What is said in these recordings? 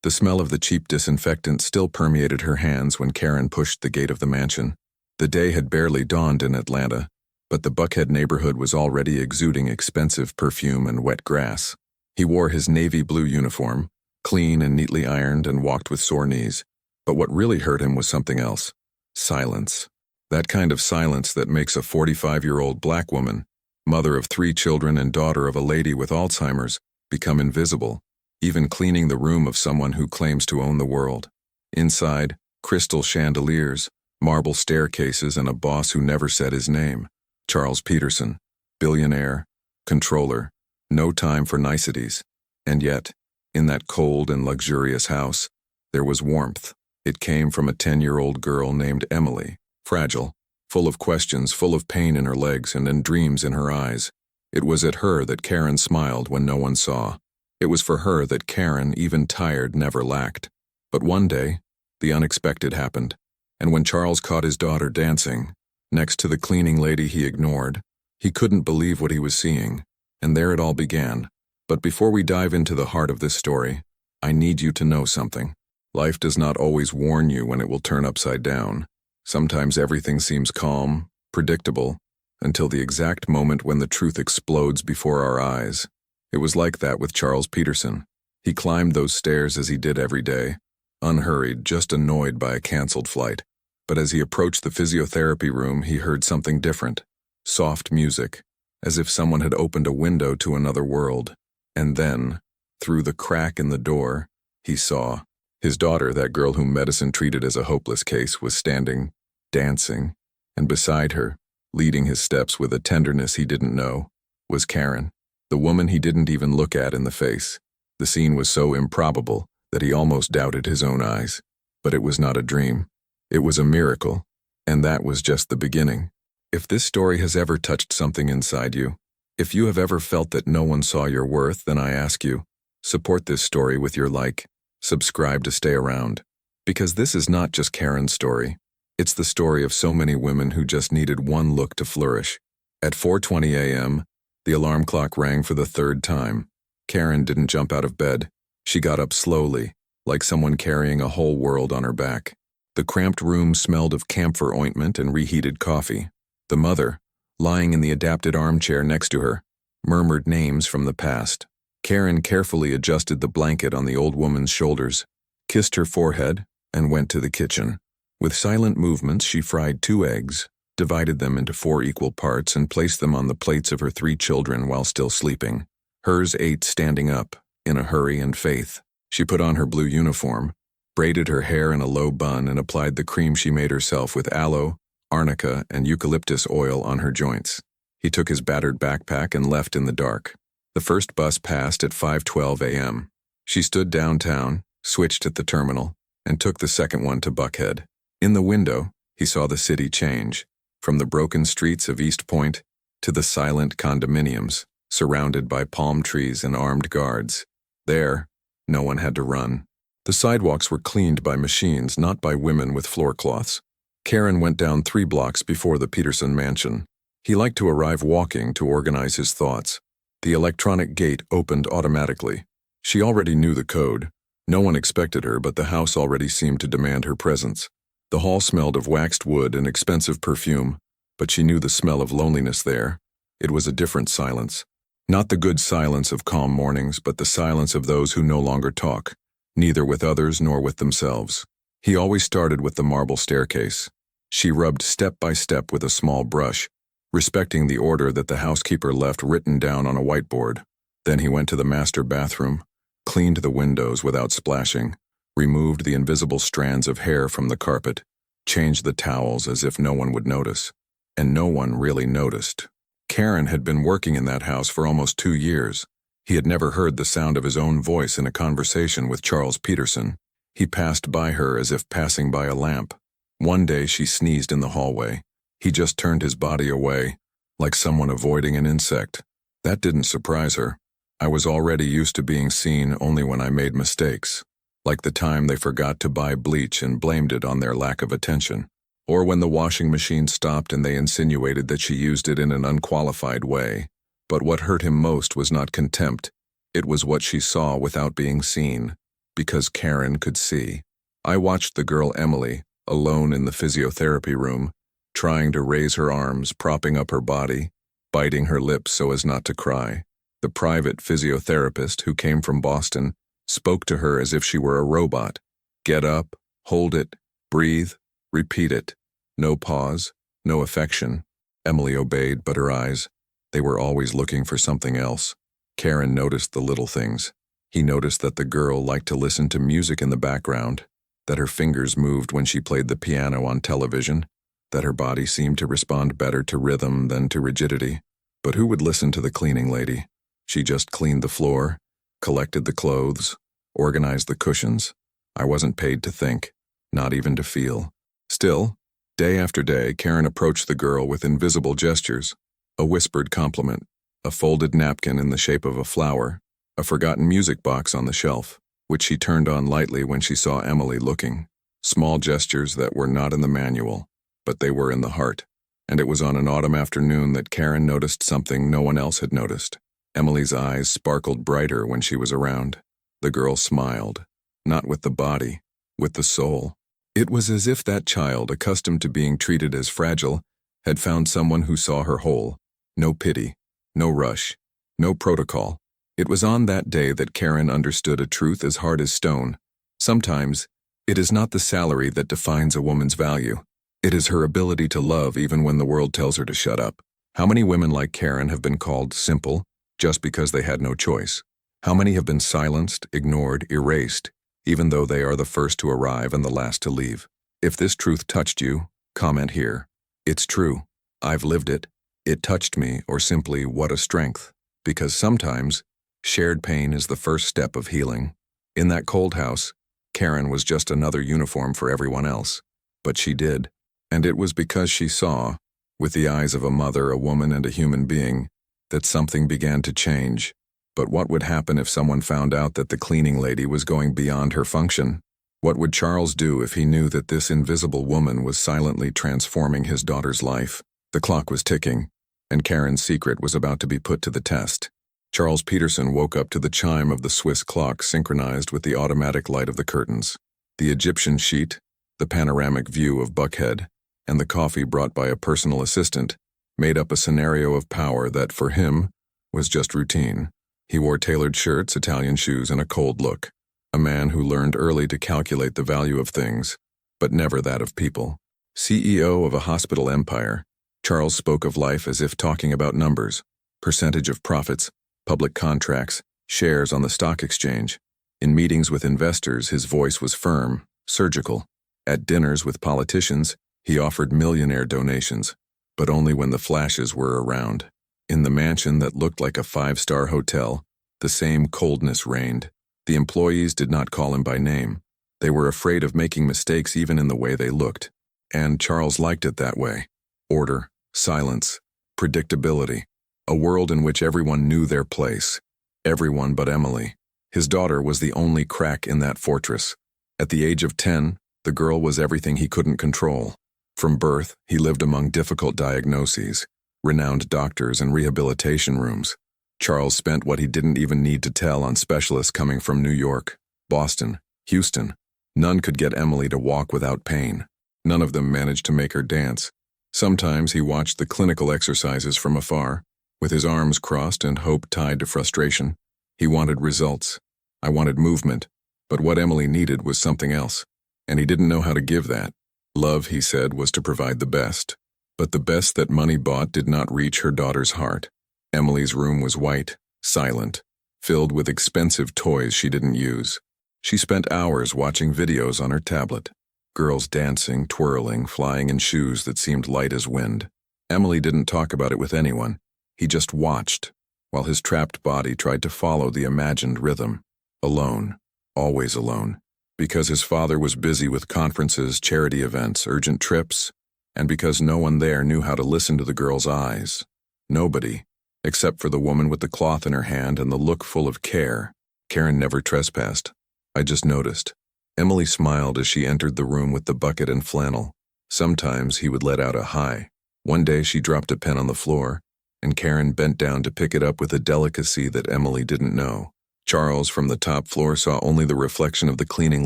The smell of the cheap disinfectant still permeated her hands when Karen pushed the gate of the mansion. The day had barely dawned in Atlanta, but the Buckhead neighborhood was already exuding expensive perfume and wet grass. He wore his navy blue uniform, clean and neatly ironed, and walked with sore knees. But what really hurt him was something else. Silence. That kind of silence that makes a 45-year-old black woman, mother of 3 children and daughter of a lady with Alzheimer's, become invisible, even cleaning the room of someone who claims to own the world. Inside, crystal chandeliers, marble staircases, and a boss who never said his name. Charles Peterson, billionaire, controller, no time for niceties. And yet, in that cold and luxurious house, there was warmth. It came from a 10-year-old girl named Emily, fragile, full of questions, full of pain in her legs and dreams in her eyes. It was at her that Karen smiled when no one saw. It was for her that Karen, even tired, never lacked. But one day, the unexpected happened, and when Charles caught his daughter dancing, next to the cleaning lady he ignored, he couldn't believe what he was seeing, and there it all began. But before we dive into the heart of this story, I need you to know something. Life does not always warn you when it will turn upside down. Sometimes everything seems calm, predictable, until the exact moment when the truth explodes before our eyes. It was like that with Charles Peterson. He climbed those stairs as he did every day, unhurried, just annoyed by a canceled flight. But as he approached the physiotherapy room, he heard something different. Soft music, as if someone had opened a window to another world. And then, through the crack in the door, he saw his daughter, that girl whom medicine treated as a hopeless case, was standing, dancing, and beside her, leading his steps with a tenderness he didn't know, was Karen, the woman he didn't even look at in the face. The scene was so improbable that he almost doubted his own eyes. But it was not a dream. It was a miracle, and that was just the beginning. If this story has ever touched something inside you, if you have ever felt that no one saw your worth, then I ask you, support this story with your like, subscribe to stay around. Because this is not just Karen's story. It's the story of so many women who just needed one look to flourish. At 4:20 a.m., the alarm clock rang for the 3rd time. Karen didn't jump out of bed. She got up slowly, like someone carrying a whole world on her back. The cramped room smelled of camphor ointment and reheated coffee. The mother, lying in the adapted armchair next to her, murmured names from the past. Karen carefully adjusted the blanket on the old woman's shoulders, kissed her forehead, and went to the kitchen. With silent movements, she fried 2 eggs, divided them into 4 equal parts, and placed them on the plates of her 3 children while still sleeping. Hers ate standing up, in a hurry and faith. She put on her blue uniform, braided her hair in a low bun, and applied the cream she made herself with aloe, arnica, and eucalyptus oil on her joints. He took his battered backpack and left in the dark. The first bus passed at 5:12 a.m. She stood downtown, switched at the terminal, and took the second one to Buckhead. In the window, he saw the city change, from the broken streets of East Point to the silent condominiums, surrounded by palm trees and armed guards. There, no one had to run. The sidewalks were cleaned by machines, not by women with floor cloths. Karen went down 3 blocks before the Peterson mansion. He liked to arrive walking to organize his thoughts. The electronic gate opened automatically. She already knew the code. No one expected her, but the house already seemed to demand her presence. The hall smelled of waxed wood and expensive perfume, but she knew the smell of loneliness there. It was a different silence. Not the good silence of calm mornings, but the silence of those who no longer talk, neither with others nor with themselves. He always started with the marble staircase. She rubbed step by step with a small brush, respecting the order that the housekeeper left written down on a whiteboard. Then he went to the master bathroom, cleaned the windows without splashing, removed the invisible strands of hair from the carpet, changed the towels as if no one would notice. And no one really noticed. Karen had been working in that house for almost 2 years. He had never heard the sound of his own voice in a conversation with Charles Peterson. He passed by her as if passing by a lamp. One day she sneezed in the hallway. He just turned his body away, like someone avoiding an insect. That didn't surprise her. I was already used to being seen only when I made mistakes, like the time they forgot to buy bleach and blamed it on their lack of attention, or when the washing machine stopped and they insinuated that she used it in an unqualified way. But what hurt him most was not contempt. It was what she saw without being seen. because Karen could see. I watched the girl Emily, alone in the physiotherapy room, trying to raise her arms, propping up her body, biting her lips so as not to cry. The private physiotherapist, who came from Boston, spoke to her as if she were a robot. Get up, hold it, breathe, repeat it. No pause, no affection. Emily obeyed, but her eyes, they were always looking for something else. Karen noticed the little things. He noticed that the girl liked to listen to music in the background, that her fingers moved when she played the piano on television, that her body seemed to respond better to rhythm than to rigidity. But who would listen to the cleaning lady? She just cleaned the floor, collected the clothes, organized the cushions. I wasn't paid to think, not even to feel. Still, day after day, Karen approached the girl with invisible gestures, a whispered compliment, a folded napkin in the shape of a flower, a forgotten music box on the shelf, which she turned on lightly when she saw Emily looking. Small gestures that were not in the manual, but they were in the heart. And it was on an autumn afternoon that Karen noticed something no one else had noticed. Emily's eyes sparkled brighter when she was around. The girl smiled, not with the body, with the soul. It was as if that child, accustomed to being treated as fragile, had found someone who saw her whole. No pity, no rush, no protocol. It was on that day that Karen understood a truth as hard as stone. Sometimes, it is not the salary that defines a woman's value. It is her ability to love even when the world tells her to shut up. How many women like Karen have been called simple just because they had no choice? How many have been silenced, ignored, erased, even though they are the first to arrive and the last to leave? If this truth touched you, comment here. It's true. I've lived it. It touched me, or simply, what a strength. Because sometimes, shared pain is the first step of healing. In that cold house, Karen was just another uniform for everyone else. But she did. And it was because she saw, with the eyes of a mother, a woman, and a human being, that something began to change. But what would happen if someone found out that the cleaning lady was going beyond her function? What would Charles do if he knew that this invisible woman was silently transforming his daughter's life? The clock was ticking, and Karen's secret was about to be put to the test. Charles Peterson woke up to the chime of the Swiss clock synchronized with the automatic light of the curtains. The Egyptian sheet, the panoramic view of Buckhead, and the coffee brought by a personal assistant made up a scenario of power that, for him, was just routine. He wore tailored shirts, Italian shoes, and a cold look. A man who learned early to calculate the value of things, but never that of people. CEO of a hospital empire, Charles spoke of life as if talking about numbers, percentage of profits, public contracts, shares on the stock exchange. In meetings with investors, his voice was firm, surgical. At dinners with politicians, he offered millionaire donations, but only when the flashes were around. In the mansion that looked like a five-star hotel, the same coldness reigned. The employees did not call him by name. They were afraid of making mistakes even in the way they looked. And Charles liked it that way. Order, silence, predictability. A world in which everyone knew their place. Everyone but Emily. His daughter was the only crack in that fortress. At the age of 10, the girl was everything he couldn't control. From birth, he lived among difficult diagnoses, renowned doctors and rehabilitation rooms. Charles spent what he didn't even need to tell on specialists coming from New York, Boston, Houston. None could get Emily to walk without pain. None of them managed to make her dance. Sometimes he watched the clinical exercises from afar, with his arms crossed and hope tied to frustration. He wanted results. I wanted movement. But what Emily needed was something else, and he didn't know how to give that. Love, he said, was to provide the best. But the best that money bought did not reach her daughter's heart. Emily's room was white, silent, filled with expensive toys she didn't use. She spent hours watching videos on her tablet. Girls dancing, twirling, flying in shoes that seemed light as wind. Emily didn't talk about it with anyone. He just watched, while his trapped body tried to follow the imagined rhythm. Alone, always alone. Because his father was busy with conferences, charity events, urgent trips, and because no one there knew how to listen to the girl's eyes. Nobody, except for the woman with the cloth in her hand and the look full of care. Karen never trespassed. I just noticed. Emily smiled as she entered the room with the bucket and flannel. Sometimes he would let out a hi. One day she dropped a pen on the floor, and Karen bent down to pick it up with a delicacy that Emily didn't know. Charles, from the top floor, saw only the reflection of the cleaning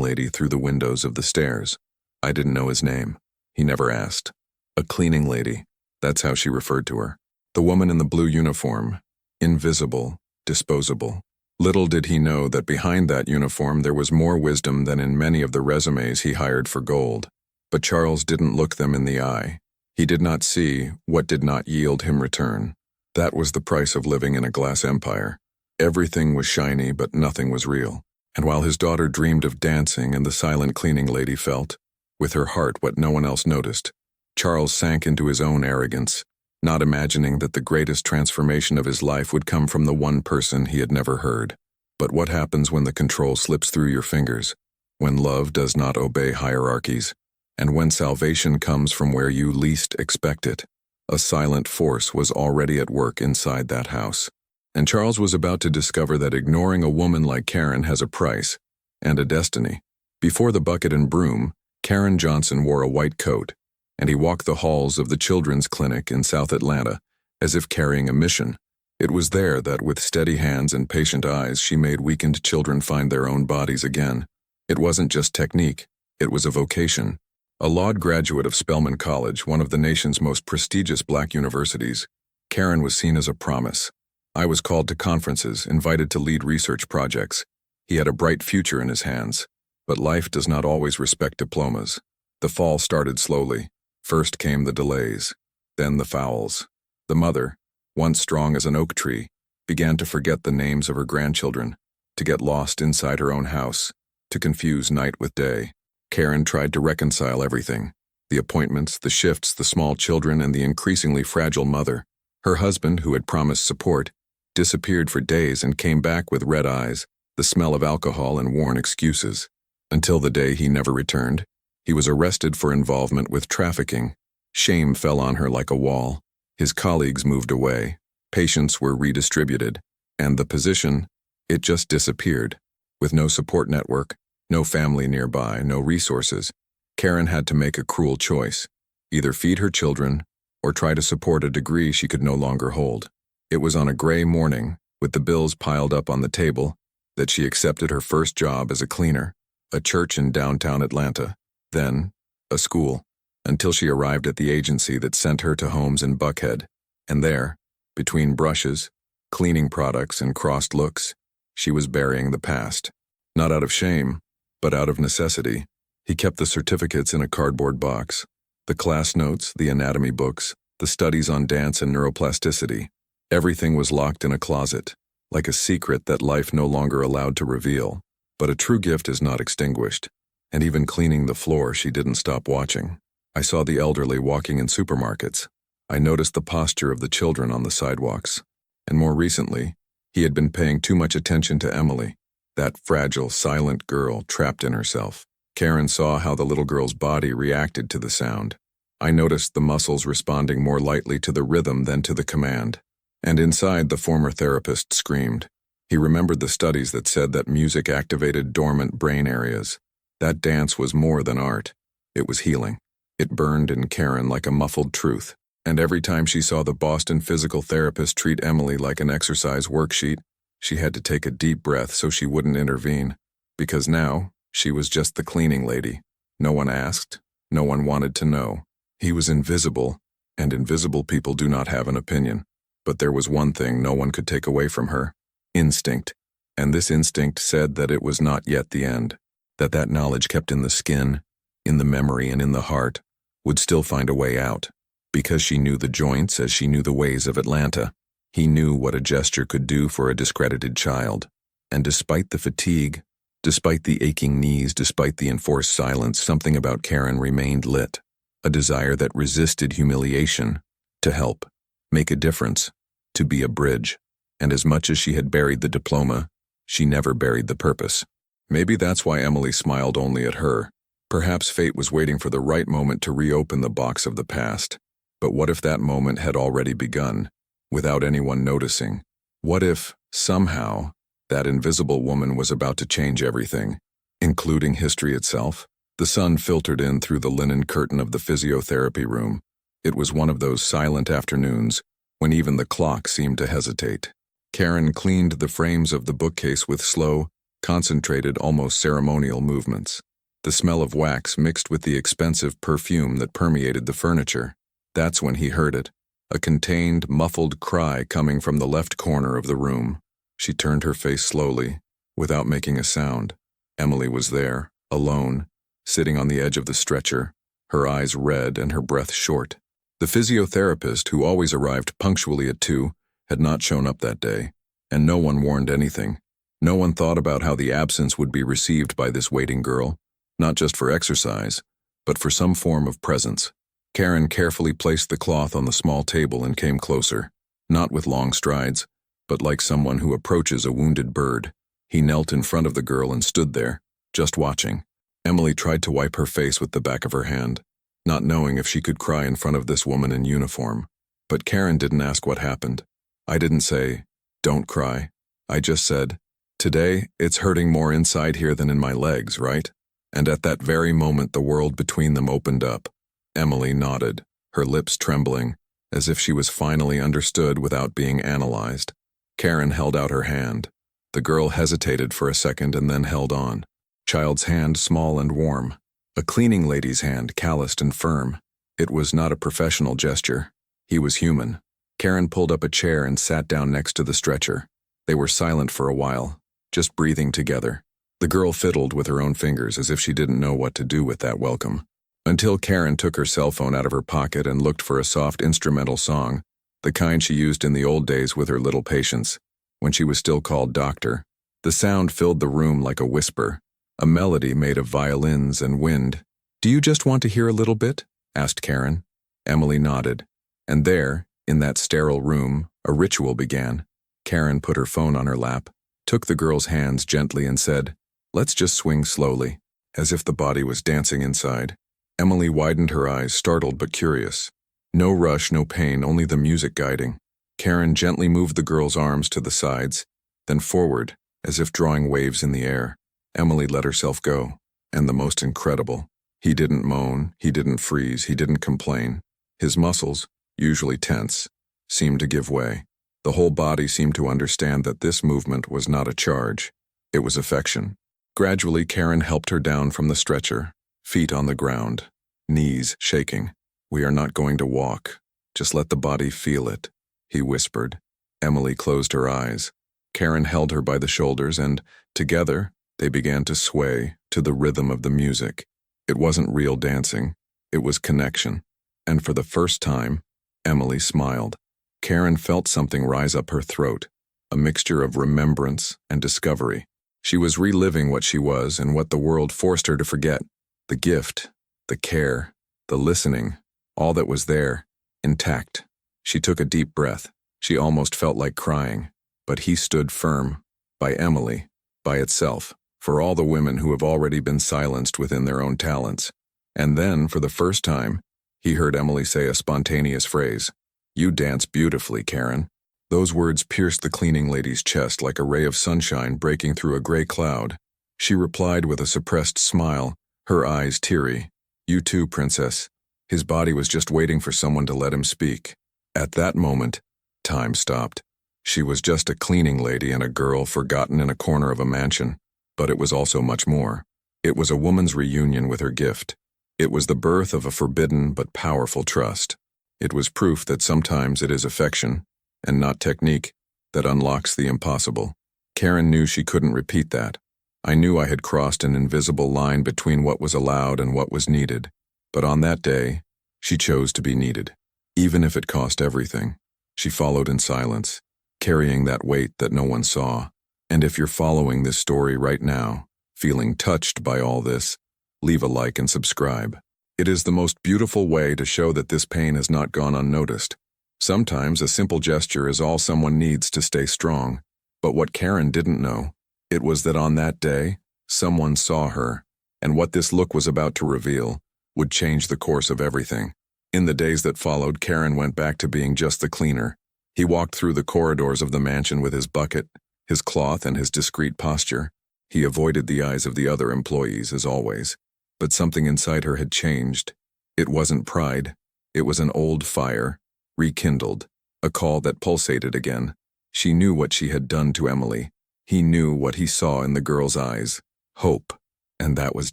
lady through the windows of the stairs. I didn't know his name. He never asked. A cleaning lady. That's how she referred to her. The woman in the blue uniform. Invisible, disposable. Little did he know that behind that uniform there was more wisdom than in many of the resumes he hired for gold. But Charles didn't look them in the eye. He did not see what did not yield him return. That was the price of living in a glass empire. Everything was shiny, but nothing was real. And while his daughter dreamed of dancing and the silent cleaning lady felt, with her heart, what no one else noticed, Charles sank into his own arrogance, not imagining that the greatest transformation of his life would come from the one person he had never heard. But what happens when the control slips through your fingers, when love does not obey hierarchies, and when salvation comes from where you least expect it? A silent force was already at work inside that house. And Charles was about to discover that ignoring a woman like Karen has a price and a destiny. Before the bucket and broom, Karen Johnson wore a white coat, and he walked the halls of the children's clinic in South Atlanta as if carrying a mission. It was there that with steady hands and patient eyes she made weakened children find their own bodies again. It wasn't just technique, it was a vocation. A laud graduate of Spelman College, one of the nation's most prestigious black universities, Karen was seen as a promise. I was called to conferences, invited to lead research projects. He had a bright future in his hands. But life does not always respect diplomas. The fall started slowly. First came the delays, then the fouls. The mother, once strong as an oak tree, began to forget the names of her grandchildren, to get lost inside her own house, to confuse night with day. Karen tried to reconcile everything: the appointments, the shifts, the small children, and the increasingly fragile mother. Her husband, who had promised support, disappeared for days and came back with red eyes, the smell of alcohol, and worn excuses. Until the day he never returned. He was arrested for involvement with trafficking. Shame fell on her like a wall. His colleagues moved away. Patients were redistributed. And the position, it just disappeared. With no support network, no family nearby, no resources, Karen had to make a cruel choice. Either feed her children or try to support a degree she could no longer hold. It was on a gray morning, with the bills piled up on the table, that she accepted her first job as a cleaner. A church in downtown Atlanta, then a school, until she arrived at the agency that sent her to homes in Buckhead. And there, between brushes, cleaning products, and crossed looks, she was burying the past. Not out of shame, but out of necessity. He kept the certificates in a cardboard box, the class notes, the anatomy books, the studies on dance and neuroplasticity. Everything was locked in a closet, like a secret that life no longer allowed to reveal. But a true gift is not extinguished, and even cleaning the floor she didn't stop watching. I saw the elderly walking in supermarkets. I noticed the posture of the children on the sidewalks. And more recently, he had been paying too much attention to Emily, that fragile, silent girl trapped in herself. Karen saw how the little girl's body reacted to the sound. I noticed the muscles responding more lightly to the rhythm than to the command. And inside, the former therapist screamed. He remembered the studies that said that music activated dormant brain areas. That dance was more than art. It was healing. It burned in Karen like a muffled truth. And every time she saw the Boston physical therapist treat Emily like an exercise worksheet, she had to take a deep breath so she wouldn't intervene. Because now, she was just the cleaning lady. No one asked. No one wanted to know. He was invisible, and invisible people do not have an opinion. But there was one thing no one could take away from her. Instinct. And this instinct said that it was not yet the end, that knowledge kept in the skin, in the memory, and in the heart, would still find a way out. Because she knew the joints as she knew the ways of Atlanta. He knew what a gesture could do for a discredited child. And despite the fatigue, despite the aching knees, despite the enforced silence, something about Karen remained lit. A desire that resisted humiliation, to help, make a difference, to be a bridge. And as much as she had buried the diploma, she never buried the purpose. Maybe that's why Emily smiled only at her. Perhaps fate was waiting for the right moment to reopen the box of the past. But what if that moment had already begun, without anyone noticing? What if, somehow, that invisible woman was about to change everything, including history itself? The sun filtered in through the linen curtain of the physiotherapy room. It was one of those silent afternoons when even the clock seemed to hesitate. Karen cleaned the frames of the bookcase with slow, concentrated, almost ceremonial movements. The smell of wax mixed with the expensive perfume that permeated the furniture. That's when he heard it, a contained, muffled cry coming from the left corner of the room. She turned her face slowly, without making a sound. Emily was there, alone, sitting on the edge of the stretcher, her eyes red and her breath short. The physiotherapist, who always arrived punctually at 2, had not shown up that day, and no one warned anything. No one thought about how the absence would be received by this waiting girl, not just for exercise, but for some form of presence. Karen carefully placed the cloth on the small table and came closer, not with long strides, but like someone who approaches a wounded bird. He knelt in front of the girl and stood there, just watching. Emily tried to wipe her face with the back of her hand, not knowing if she could cry in front of this woman in uniform. But Karen didn't ask what happened. I didn't say, "Don't cry." I just said, "Today, it's hurting more inside here than in my legs, right?" And at that very moment the world between them opened up. Emily nodded, her lips trembling, as if she was finally understood without being analyzed. Karen held out her hand. The girl hesitated for a second and then held on. Child's hand, small and warm. A cleaning lady's hand, calloused and firm. It was not a professional gesture. He was human. Karen pulled up a chair and sat down next to the stretcher. They were silent for a while, just breathing together. The girl fiddled with her own fingers as if she didn't know what to do with that welcome. Until Karen took her cell phone out of her pocket and looked for a soft instrumental song, the kind she used in the old days with her little patients, when she was still called Doctor. The sound filled the room like a whisper, a melody made of violins and wind. "Do you just want to hear a little bit?" asked Karen. Emily nodded. And there, in that sterile room, a ritual began. Karen put her phone on her lap, took the girl's hands gently and said, "Let's just swing slowly," as if the body was dancing inside. Emily widened her eyes, startled but curious. No rush, no pain, only the music guiding. Karen gently moved the girl's arms to the sides, then forward, as if drawing waves in the air. Emily let herself go. And the most incredible, he didn't moan, he didn't freeze, he didn't complain. His muscles, usually tense, seemed to give way. The whole body seemed to understand that this movement was not a charge. It was affection. Gradually, Karen helped her down from the stretcher, feet on the ground, knees shaking. "We are not going to walk. Just let the body feel it," he whispered. Emily closed her eyes. Karen held her by the shoulders and, together, they began to sway to the rhythm of the music. It wasn't real dancing. It was connection. And for the first time, Emily smiled. Karen felt something rise up her throat, a mixture of remembrance and discovery. She was reliving what she was and what the world forced her to forget. The gift, the care, the listening, all that was there, intact. She took a deep breath. She almost felt like crying. But he stood firm, by Emily, by itself, for all the women who have already been silenced within their own talents. And then, for the first time, he heard Emily say a spontaneous phrase. "You dance beautifully, Karen." Those words pierced the cleaning lady's chest like a ray of sunshine breaking through a gray cloud. She replied with a suppressed smile, her eyes teary. "You too, princess." His body was just waiting for someone to let him speak. At that moment, time stopped. She was just a cleaning lady and a girl forgotten in a corner of a mansion. But it was also much more. It was a woman's reunion with her gift. It was the birth of a forbidden but powerful trust. It was proof that sometimes it is affection, and not technique, that unlocks the impossible. Karen knew she couldn't repeat that. I knew I had crossed an invisible line between what was allowed and what was needed. But on that day, she chose to be needed. Even if it cost everything. She followed in silence, carrying that weight that no one saw. And if you're following this story right now, feeling touched by all this, leave a like and subscribe. It is the most beautiful way to show that this pain has not gone unnoticed. Sometimes a simple gesture is all someone needs to stay strong. But what Karen didn't know, it was that on that day, someone saw her, and what this look was about to reveal would change the course of everything. In the days that followed, Karen went back to being just the cleaner. He walked through the corridors of the mansion with his bucket, his cloth, and his discreet posture. He avoided the eyes of the other employees, as always. But something inside her had changed. It wasn't pride. It was an old fire, rekindled, a call that pulsated again. She knew what she had done to Emily. He knew what he saw in the girl's eyes. Hope. And that was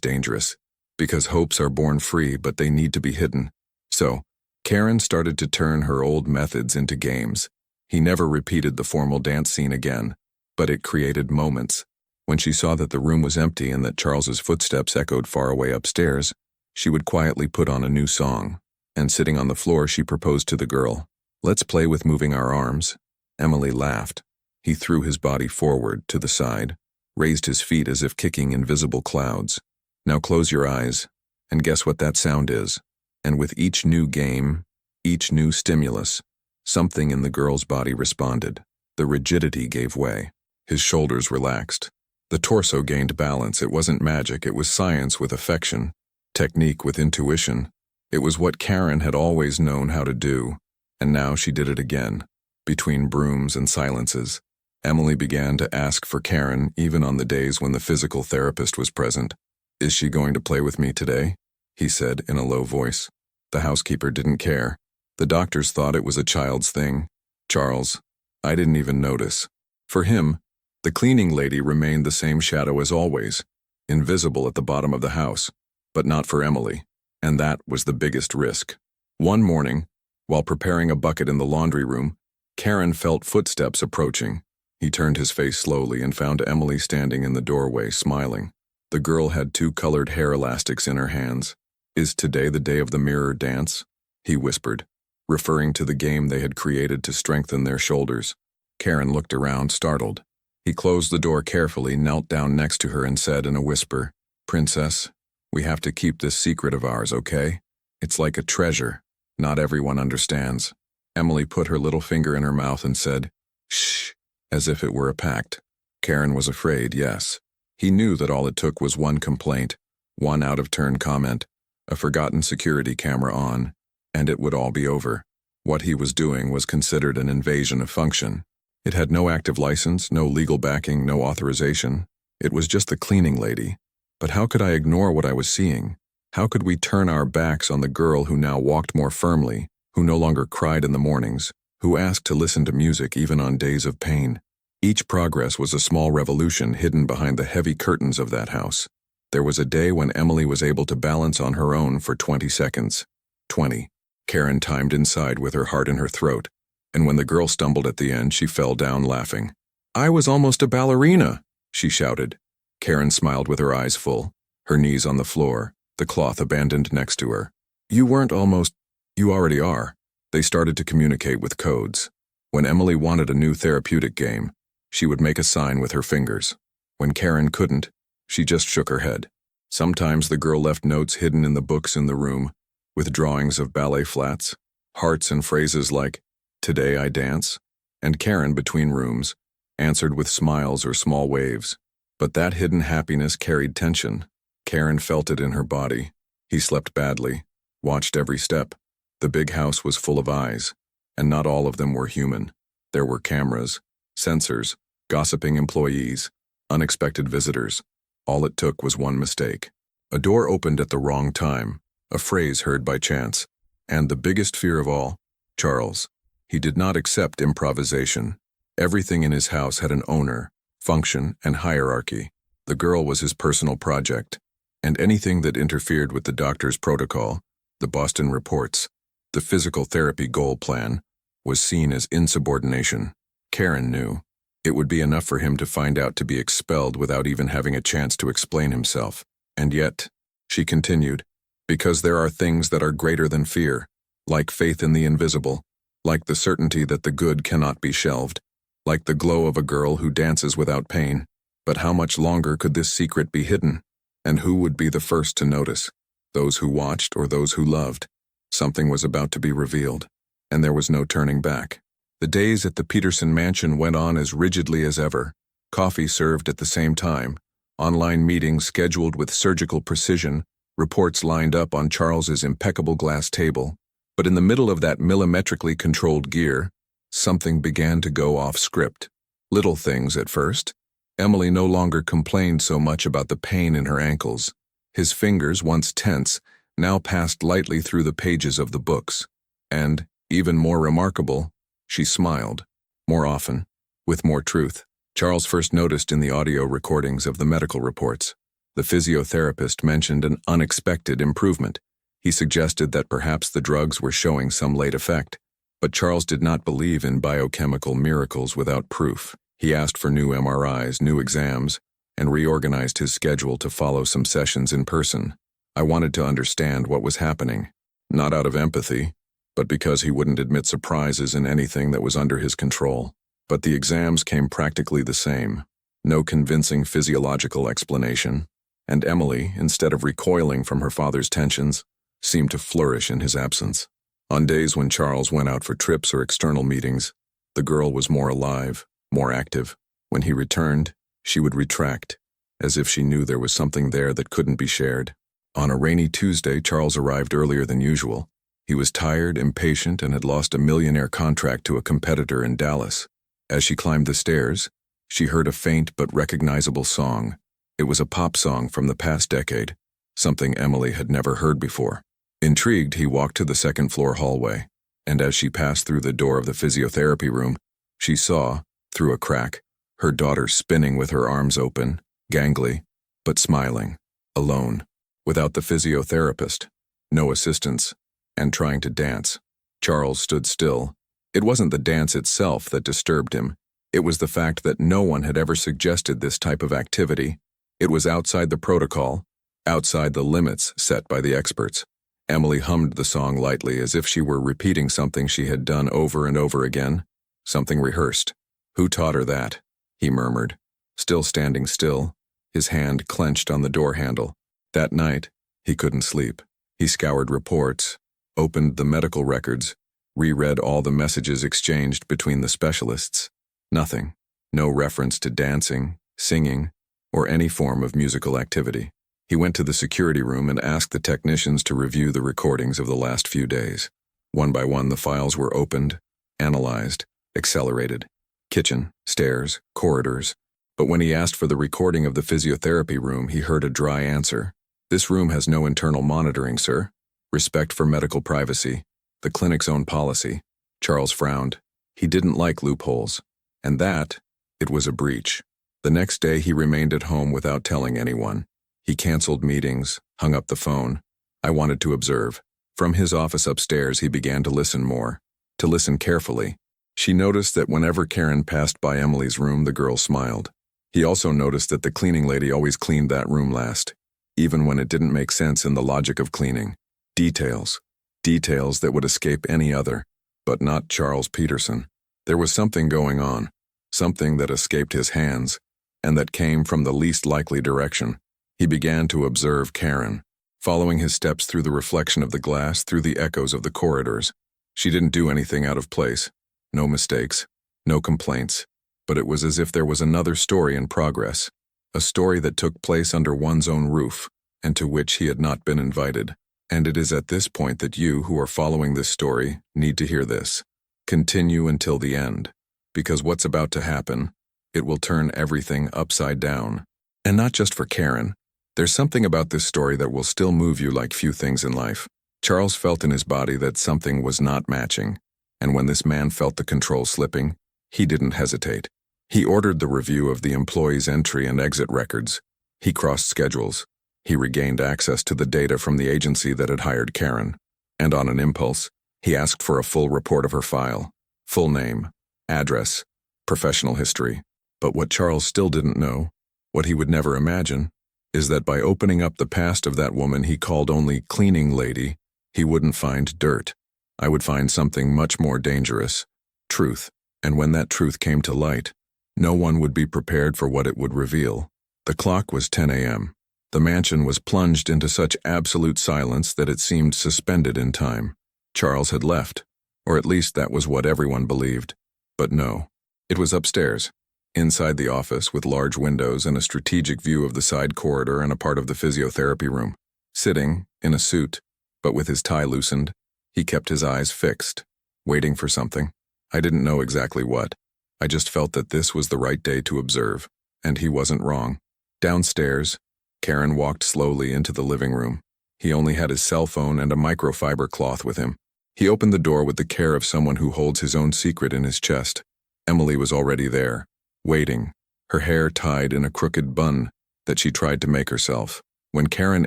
dangerous. Because hopes are born free, but they need to be hidden. So, Karen started to turn her old methods into games. He never repeated the formal dance scene again, but it created moments. When she saw that the room was empty and that Charles's footsteps echoed far away upstairs, she would quietly put on a new song. And sitting on the floor, she proposed to the girl, "Let's play with moving our arms." Emily laughed. He threw his body forward, to the side, raised his feet as if kicking invisible clouds. "Now close your eyes, and guess what that sound is." And with each new game, each new stimulus, something in the girl's body responded. The rigidity gave way. His shoulders relaxed. The torso gained balance. It wasn't magic, it was science with affection, technique with intuition. It was what Karen had always known how to do, and now she did it again. Between brooms and silences, Emily began to ask for Karen even on the days when the physical therapist was present. "Is she going to play with me today?" he said in a low voice. The housekeeper didn't care. The doctors thought it was a child's thing. Charles, I didn't even notice. For him, the cleaning lady remained the same shadow as always, invisible at the bottom of the house, but not for Emily, and that was the biggest risk. One morning, while preparing a bucket in the laundry room, Karen felt footsteps approaching. He turned his face slowly and found Emily standing in the doorway, smiling. The girl had 2 colored hair elastics in her hands. "Is today the day of the mirror dance?" he whispered, referring to the game they had created to strengthen their shoulders. Karen looked around, startled. He closed the door carefully, knelt down next to her and said in a whisper, "Princess, we have to keep this secret of ours, okay? It's like a treasure. Not everyone understands." Emily put her little finger in her mouth and said, "Shh," as if it were a pact. Karen was afraid, yes. He knew that all it took was one complaint, one out-of-turn comment, a forgotten security camera on, and it would all be over. What he was doing was considered an invasion of function. It had no active license, no legal backing, no authorization. It was just the cleaning lady. But how could I ignore what I was seeing? How could we turn our backs on the girl who now walked more firmly, who no longer cried in the mornings, who asked to listen to music even on days of pain? Each progress was a small revolution hidden behind the heavy curtains of that house. There was a day when Emily was able to balance on her own for 20 seconds. 20. Karen timed inside with her heart in her throat, and when the girl stumbled at the end, she fell down laughing. "I was almost a ballerina," she shouted. Karen smiled with her eyes full, her knees on the floor, the cloth abandoned next to her. "You weren't almost, you already are." They started to communicate with codes. When Emily wanted a new therapeutic game, she would make a sign with her fingers. When Karen couldn't, she just shook her head. Sometimes the girl left notes hidden in the books in the room, with drawings of ballet flats, hearts and phrases like, "Today I dance," and Karen, between rooms, answered with smiles or small waves. But that hidden happiness carried tension. Karen felt it in her body. He slept badly, watched every step. The big house was full of eyes, and not all of them were human. There were cameras, sensors, gossiping employees, unexpected visitors. All it took was one mistake. A door opened at the wrong time, a phrase heard by chance, and the biggest fear of all, Charles. He did not accept improvisation. Everything in his house had an owner, function, and hierarchy. The girl was his personal project, and anything that interfered with the doctor's protocol, the Boston reports, the physical therapy goal plan, was seen as insubordination. Karen knew. It would be enough for him to find out to be expelled without even having a chance to explain himself. And yet, she continued, because there are things that are greater than fear, like faith in the invisible, like the certainty that the good cannot be shelved, like the glow of a girl who dances without pain. But how much longer could this secret be hidden? And who would be the first to notice? Those who watched or those who loved? Something was about to be revealed, and there was no turning back. The days at the Peterson mansion went on as rigidly as ever. Coffee served at the same time, online meetings scheduled with surgical precision, reports lined up on Charles's impeccable glass table. But in the middle of that millimetrically controlled gear, something began to go off script. Little things at first. Emily no longer complained so much about the pain in her ankles. His fingers, once tense, now passed lightly through the pages of the books. And, even more remarkable, she smiled. More often. with more truth. Charles first noticed in the audio recordings of the medical reports. The physiotherapist mentioned an unexpected improvement. He suggested that perhaps the drugs were showing some late effect. But Charles did not believe in biochemical miracles without proof. He asked for new MRIs, new exams, and reorganized his schedule to follow some sessions in person. I wanted to understand what was happening, not out of empathy, but because he wouldn't admit surprises in anything that was under his control. But the exams came practically the same. No convincing physiological explanation. And Emily, instead of recoiling from her father's tensions, seemed to flourish in his absence. On days when Charles went out for trips or external meetings, the girl was more alive, more active. When he returned, she would retract, as if she knew there was something there that couldn't be shared. On a rainy Tuesday, Charles arrived earlier than usual. He was tired, impatient, and had lost a Millionaire contract to a competitor in Dallas. As she climbed the stairs, she heard a faint but recognizable song. It was a pop song from the past decade, something Emily had never heard before. Intrigued, he walked to the second-floor hallway, and as she passed through the door of the physiotherapy room, she saw, through a crack, her daughter spinning with her arms open, gangly, but smiling, alone, without the physiotherapist, no assistance, and trying to dance. Charles stood still. It wasn't the dance itself that disturbed him. It was the fact that no one had ever suggested this type of activity. It was outside the protocol, outside the limits set by the experts. Emily hummed the song lightly as if she were repeating something she had done over and over again, something rehearsed. "Who taught her that?" he murmured, still standing still, his hand clenched on the door handle. That night, he couldn't sleep. He scoured reports, opened the medical records, reread all the messages exchanged between the specialists. Nothing. No reference to dancing, singing, or any form of musical activity. He went to the security room and asked the technicians to review the recordings of the last few days. One by one, the files were opened, analyzed, accelerated. Kitchen, stairs, corridors. But when he asked for the recording of the physiotherapy room, he heard a dry answer. "This room has no internal monitoring, sir. Respect for medical privacy. The clinic's own policy." Charles frowned. He didn't like loopholes. And that, it was a breach. The next day, he remained at home without telling anyone. He canceled meetings, hung up the phone. I wanted to observe. From his office upstairs, he began to listen more, to listen carefully. She noticed that whenever Karen passed by Emily's room, the girl smiled. He also noticed that the cleaning lady always cleaned that room last, even when it didn't make sense in the logic of cleaning. Details. Details that would escape any other, but not Charles Peterson. There was something going on, something that escaped his hands, and that came from the least likely direction. He began to observe Karen, following his steps through the reflection of the glass, through the echoes of the corridors. She didn't do anything out of place. No mistakes, no complaints, but it was as if there was another story in progress, a story that took place under one's own roof, and to which he had not been invited. And it is at this point that you, who are following this story, need to hear this. Continue until the end, because what's about to happen, it will turn everything upside down. And not just for Karen. There's something about this story that will still move you like few things in life. Charles felt in his body that something was not matching, and when this man felt the control slipping, he didn't hesitate. He ordered the review of the employees' entry and exit records. He crossed schedules. He regained access to the data from the agency that had hired Karen, and on an impulse, he asked for a full report of her file, full name, address, professional history. But what Charles still didn't know, what he would never imagine, is that by opening up the past of that woman he called only cleaning lady, he wouldn't find dirt. I would find something much more dangerous, truth. And when that truth came to light, no one would be prepared for what it would reveal. The clock was 10 a.m. The mansion was plunged into such absolute silence that it seemed suspended in time. Charles had left, or at least that was what everyone believed. But no, it was upstairs, inside the office with large windows and a strategic view of the side corridor and a part of the physiotherapy room. Sitting, in a suit, but with his tie loosened, he kept his eyes fixed, waiting for something. I didn't know exactly what. I just felt that this was the right day to observe, and he wasn't wrong. Downstairs, Karen walked slowly into the living room. He only had his cell phone and a microfiber cloth with him. He opened the door with the care of someone who holds his own secret in his chest. Emily was already there, waiting, her hair tied in a crooked bun that she tried to make herself. When Karen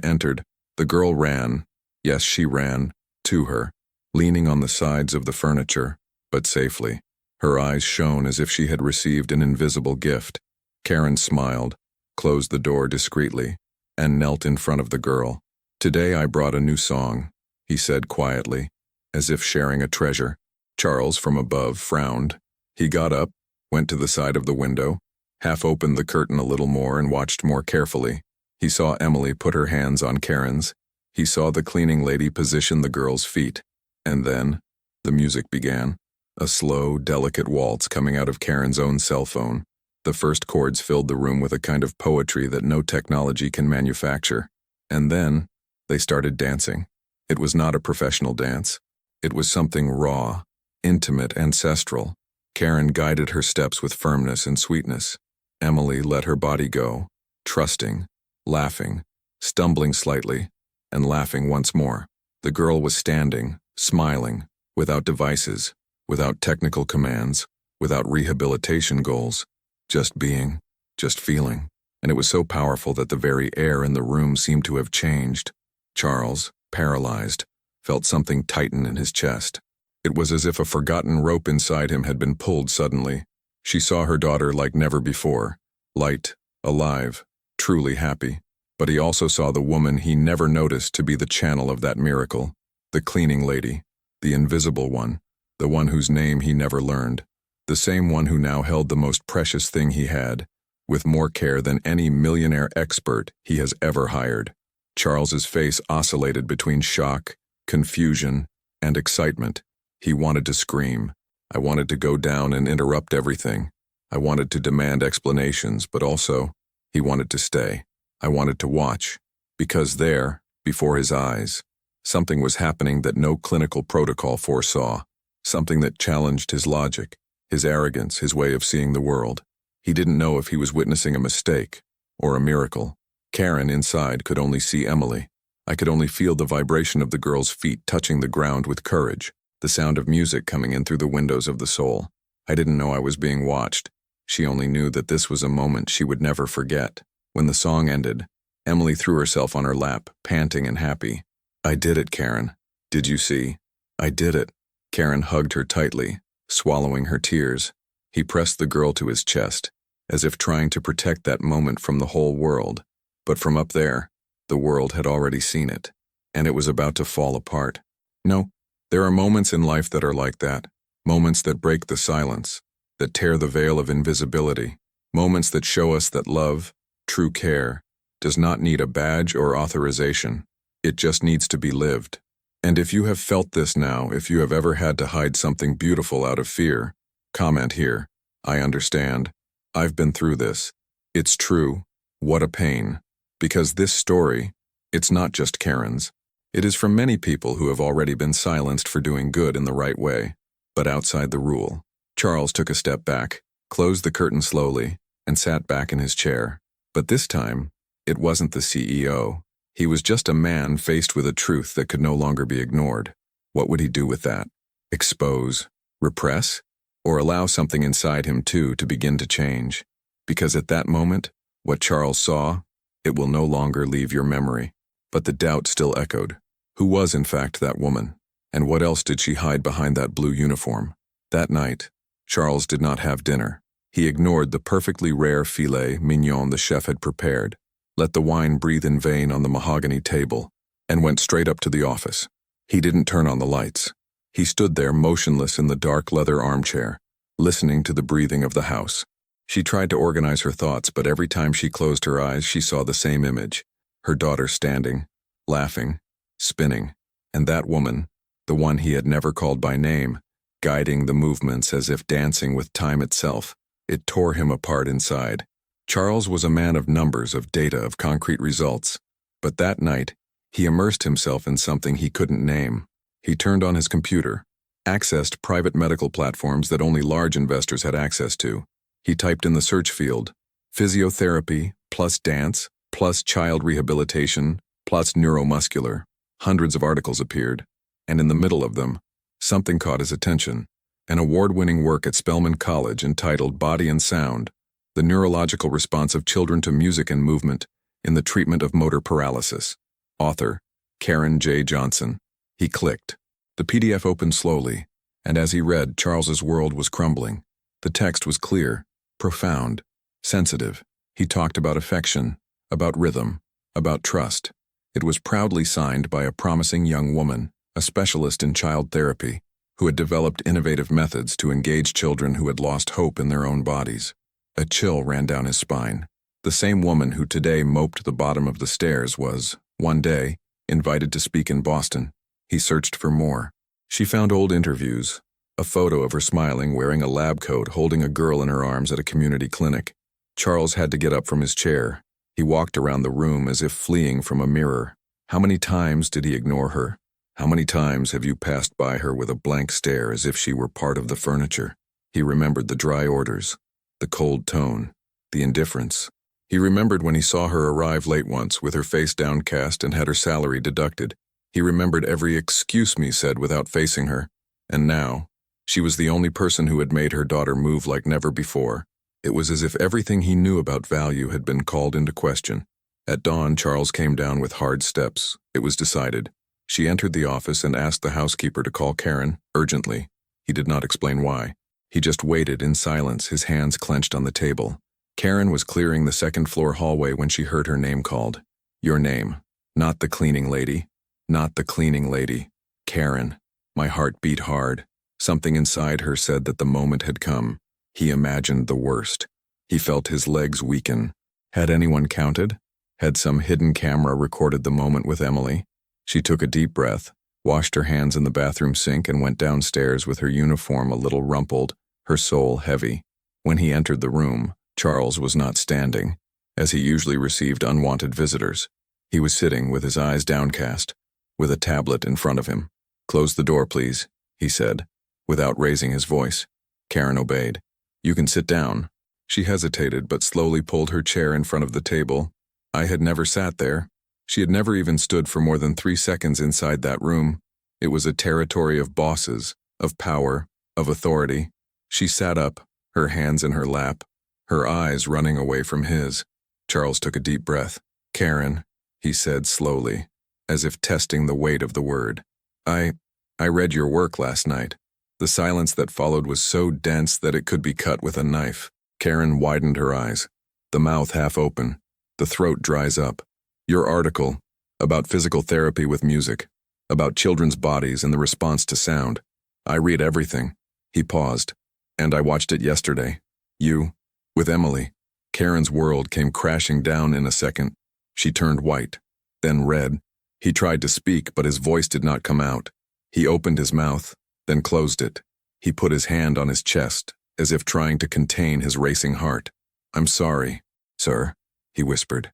entered, the girl ran, yes, she ran, to her, leaning on the sides of the furniture, but safely. Her eyes shone as if she had received an invisible gift. Karen smiled, closed the door discreetly, and knelt in front of the girl. "Today I brought a new song," he said quietly, as if sharing a treasure. Charles, from above, frowned. He got up, went to the side of the window, half opened the curtain a little more and watched more carefully. He saw Emily put her hands on Karen's. He saw the cleaning lady position the girl's feet. And then, the music began. A slow, delicate waltz coming out of Karen's own cell phone. The first chords filled the room with a kind of poetry that no technology can manufacture. And then, they started dancing. It was not a professional dance. It was something raw, intimate, ancestral. Karen guided her steps with firmness and sweetness. Emily let her body go, trusting, laughing, stumbling slightly, and laughing once more. The girl was standing, smiling, without devices, without technical commands, without rehabilitation goals, just being, just feeling. And it was so powerful that the very air in the room seemed to have changed. Charles, paralyzed, felt something tighten in his chest. It was as if a forgotten rope inside him had been pulled suddenly. She saw her daughter like never before, light, alive, truly happy. But he also saw the woman he never noticed to be the channel of that miracle, the cleaning lady, the invisible one, the one whose name he never learned, the same one who now held the most precious thing he had, with more care than any millionaire expert he has ever hired. Charles's face oscillated between shock, confusion, and excitement. He wanted to scream. I wanted to go down and interrupt everything. I wanted to demand explanations, but also, he wanted to stay. I wanted to watch, because there, before his eyes, something was happening that no clinical protocol foresaw, something that challenged his logic, his arrogance, his way of seeing the world. He didn't know if he was witnessing a mistake or a miracle. Karen, inside, could only see Emily. I could only feel the vibration of the girl's feet touching the ground with courage, the sound of music coming in through the windows of the soul. I didn't know I was being watched. She only knew that this was a moment she would never forget. When the song ended, Emily threw herself on her lap, panting and happy. "I did it, Karen. Did you see? I did it." Karen hugged her tightly, swallowing her tears. He pressed the girl to his chest, as if trying to protect that moment from the whole world. But from up there, the world had already seen it, and it was about to fall apart. No, there are moments in life that are like that, moments that break the silence, that tear the veil of invisibility, moments that show us that love, true care, does not need a badge or authorization. It just needs to be lived. And if you have felt this now, if you have ever had to hide something beautiful out of fear, comment here. I understand. I've been through this. It's true. What a pain. Because this story, it's not just Karen's. It is from many people who have already been silenced for doing good in the right way, but outside the rule. Charles took a step back, closed the curtain slowly, and sat back in his chair. But this time, it wasn't the CEO. He was just a man faced with a truth that could no longer be ignored. What would he do with that? Expose? Repress? Or allow something inside him too to begin to change? Because at that moment, what Charles saw, it will no longer leave your memory. But the doubt still echoed. Who was in fact that woman? And what else did she hide behind that blue uniform? That night, Charles did not have dinner. He ignored the perfectly rare filet mignon the chef had prepared, let the wine breathe in vain on the mahogany table, and went straight up to the office. He didn't turn on the lights. He stood there motionless in the dark leather armchair, listening to the breathing of the house. She tried to organize her thoughts, but every time she closed her eyes, she saw the same image. Her daughter standing, laughing, spinning, and that woman, the one he had never called by name, guiding the movements as if dancing with time itself. It tore him apart inside. Charles was a man of numbers, of data, of concrete results. But that night, he immersed himself in something he couldn't name. He turned on his computer, accessed private medical platforms that only large investors had access to. He typed in the search field, physiotherapy, plus dance, plus child rehabilitation, plus neuromuscular. Hundreds of articles appeared, and in the middle of them, something caught his attention. an award-winning work at Spelman College entitled Body and Sound, the Neurological Response of Children to Music and Movement in the Treatment of Motor Paralysis. Author, Karen J. Johnson. He clicked. The PDF opened slowly, and as he read, Charles's world was crumbling. The text was clear, profound, sensitive. He talked about affection, about rhythm, about trust. It was proudly signed by a promising young woman, a specialist in child therapy, who had developed innovative methods to engage children who had lost hope in their own bodies. A chill ran down his spine. The same woman who today moped the bottom of the stairs was, one day, invited to speak in Boston. He searched for more. She found old interviews, a photo of her smiling, wearing a lab coat, holding a girl in her arms at a community clinic. Charles had to get up from his chair. He walked around the room as if fleeing from a mirror. How many times did he ignore her? How many times have you passed by her with a blank stare as if she were part of the furniture? He remembered the dry orders, the cold tone, the indifference. He remembered when he saw her arrive late once with her face downcast and had her salary deducted. He remembered every "excuse me" said without facing her. And now, she was the only person who had made her daughter move like never before. It was as if everything he knew about value had been called into question. At dawn, Charles came down with hard steps. It was decided. She entered the office and asked the housekeeper to call Karen, urgently. He did not explain why. He just waited in silence, his hands clenched on the table. Karen was clearing the second-floor hallway when she heard her name called. Your name. Not the cleaning lady. Not the cleaning lady. Karen. My heart beat hard. Something inside her said that the moment had come. He imagined the worst. He felt his legs weaken. Had anyone counted? Had some hidden camera recorded the moment with Emily? She took a deep breath, washed her hands in the bathroom sink, and went downstairs with her uniform a little rumpled, her soul heavy. When he entered the room, Charles was not standing, as he usually received unwanted visitors. He was sitting with his eyes downcast, with a tablet in front of him. Close the door, please, he said, without raising his voice. Karen obeyed. You can sit down. She hesitated but slowly pulled her chair in front of the table. I had never sat there. She had never even stood for more than 3 seconds inside that room. It was a territory of bosses, of power, of authority. She sat up, her hands in her lap, her eyes running away from his. Charles took a deep breath. Karen, he said slowly, as if testing the weight of the word. I read your work last night. The silence that followed was so dense that it could be cut with a knife. Karen widened her eyes, the mouth half open, the throat dries up. Your article, about physical therapy with music, about children's bodies and the response to sound. I read everything. He paused. And I watched it yesterday. You, with Emily. Karen's world came crashing down in a second. She turned white, then red. He tried to speak, but his voice did not come out. He opened his mouth, then closed it. He put his hand on his chest, as if trying to contain his racing heart. I'm sorry, sir, he whispered.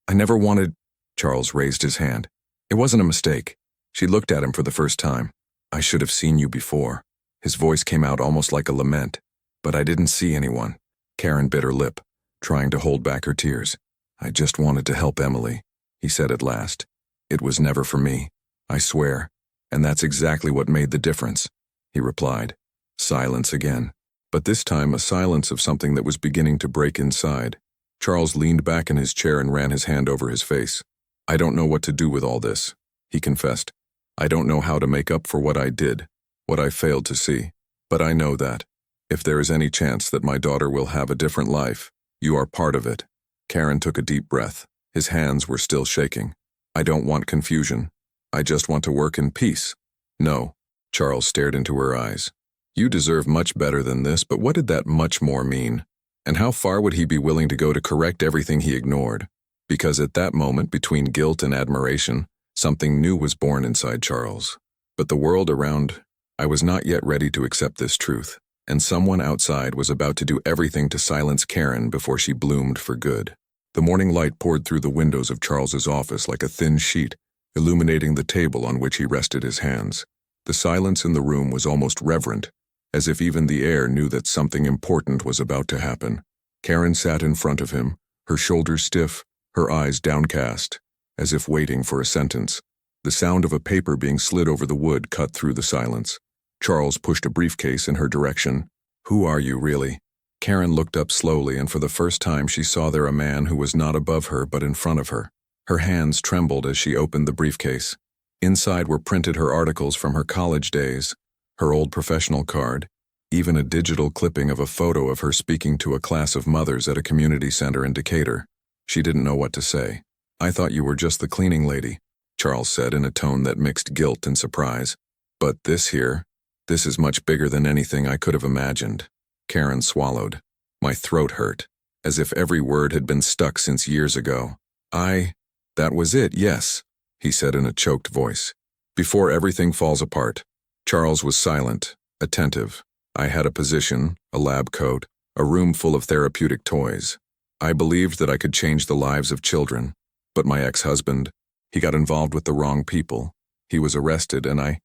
I never wanted. Charles raised his hand. It wasn't a mistake. She looked at him for the first time. I should have seen you before. His voice came out almost like a lament. But I didn't see anyone. Karen bit her lip, trying to hold back her tears. I just wanted to help Emily, he said at last. It was never for me, I swear. And that's exactly what made the difference, he replied. Silence again. But this time a silence of something that was beginning to break inside. Charles leaned back in his chair and ran his hand over his face. I don't know what to do with all this, he confessed. I don't know how to make up for what I did, what I failed to see. But I know that, if there is any chance that my daughter will have a different life, you are part of it. Karen took a deep breath. His hands were still shaking. I don't want confusion. I just want to work in peace. No. Charles stared into her eyes. You deserve much better than this, but what did that much more mean? And how far would he be willing to go to correct everything he ignored? Because at that moment, between guilt and admiration, something new was born inside Charles. But the world around, I was not yet ready to accept this truth, and someone outside was about to do everything to silence Karen before she bloomed for good. The morning light poured through the windows of Charles's office like a thin sheet, illuminating the table on which he rested his hands. The silence in the room was almost reverent, as if even the air knew that something important was about to happen. Karen sat in front of him, her shoulders stiff, her eyes downcast, as if waiting for a sentence. The sound of a paper being slid over the wood cut through the silence. Charles pushed a briefcase in her direction. "Who are you, really?" Karen looked up slowly, and for the first time she saw there a man who was not above her but in front of her. Her hands trembled as she opened the briefcase. Inside were printed her articles from her college days, her old professional card, even a digital clipping of a photo of her speaking to a class of mothers at a community center in Decatur. She didn't know what to say. "I thought you were just the cleaning lady," Charles said in a tone that mixed guilt and surprise. "But this is much bigger than anything I could have imagined." Karen swallowed. My throat hurt, as if every word had been stuck since years ago. That was it, yes," he said in a choked voice. "Before everything falls apart." Charles was silent, attentive. "I had a position, a lab coat, a room full of therapeutic toys. I believed that I could change the lives of children. But my ex-husband, he got involved with the wrong people. He was arrested, and I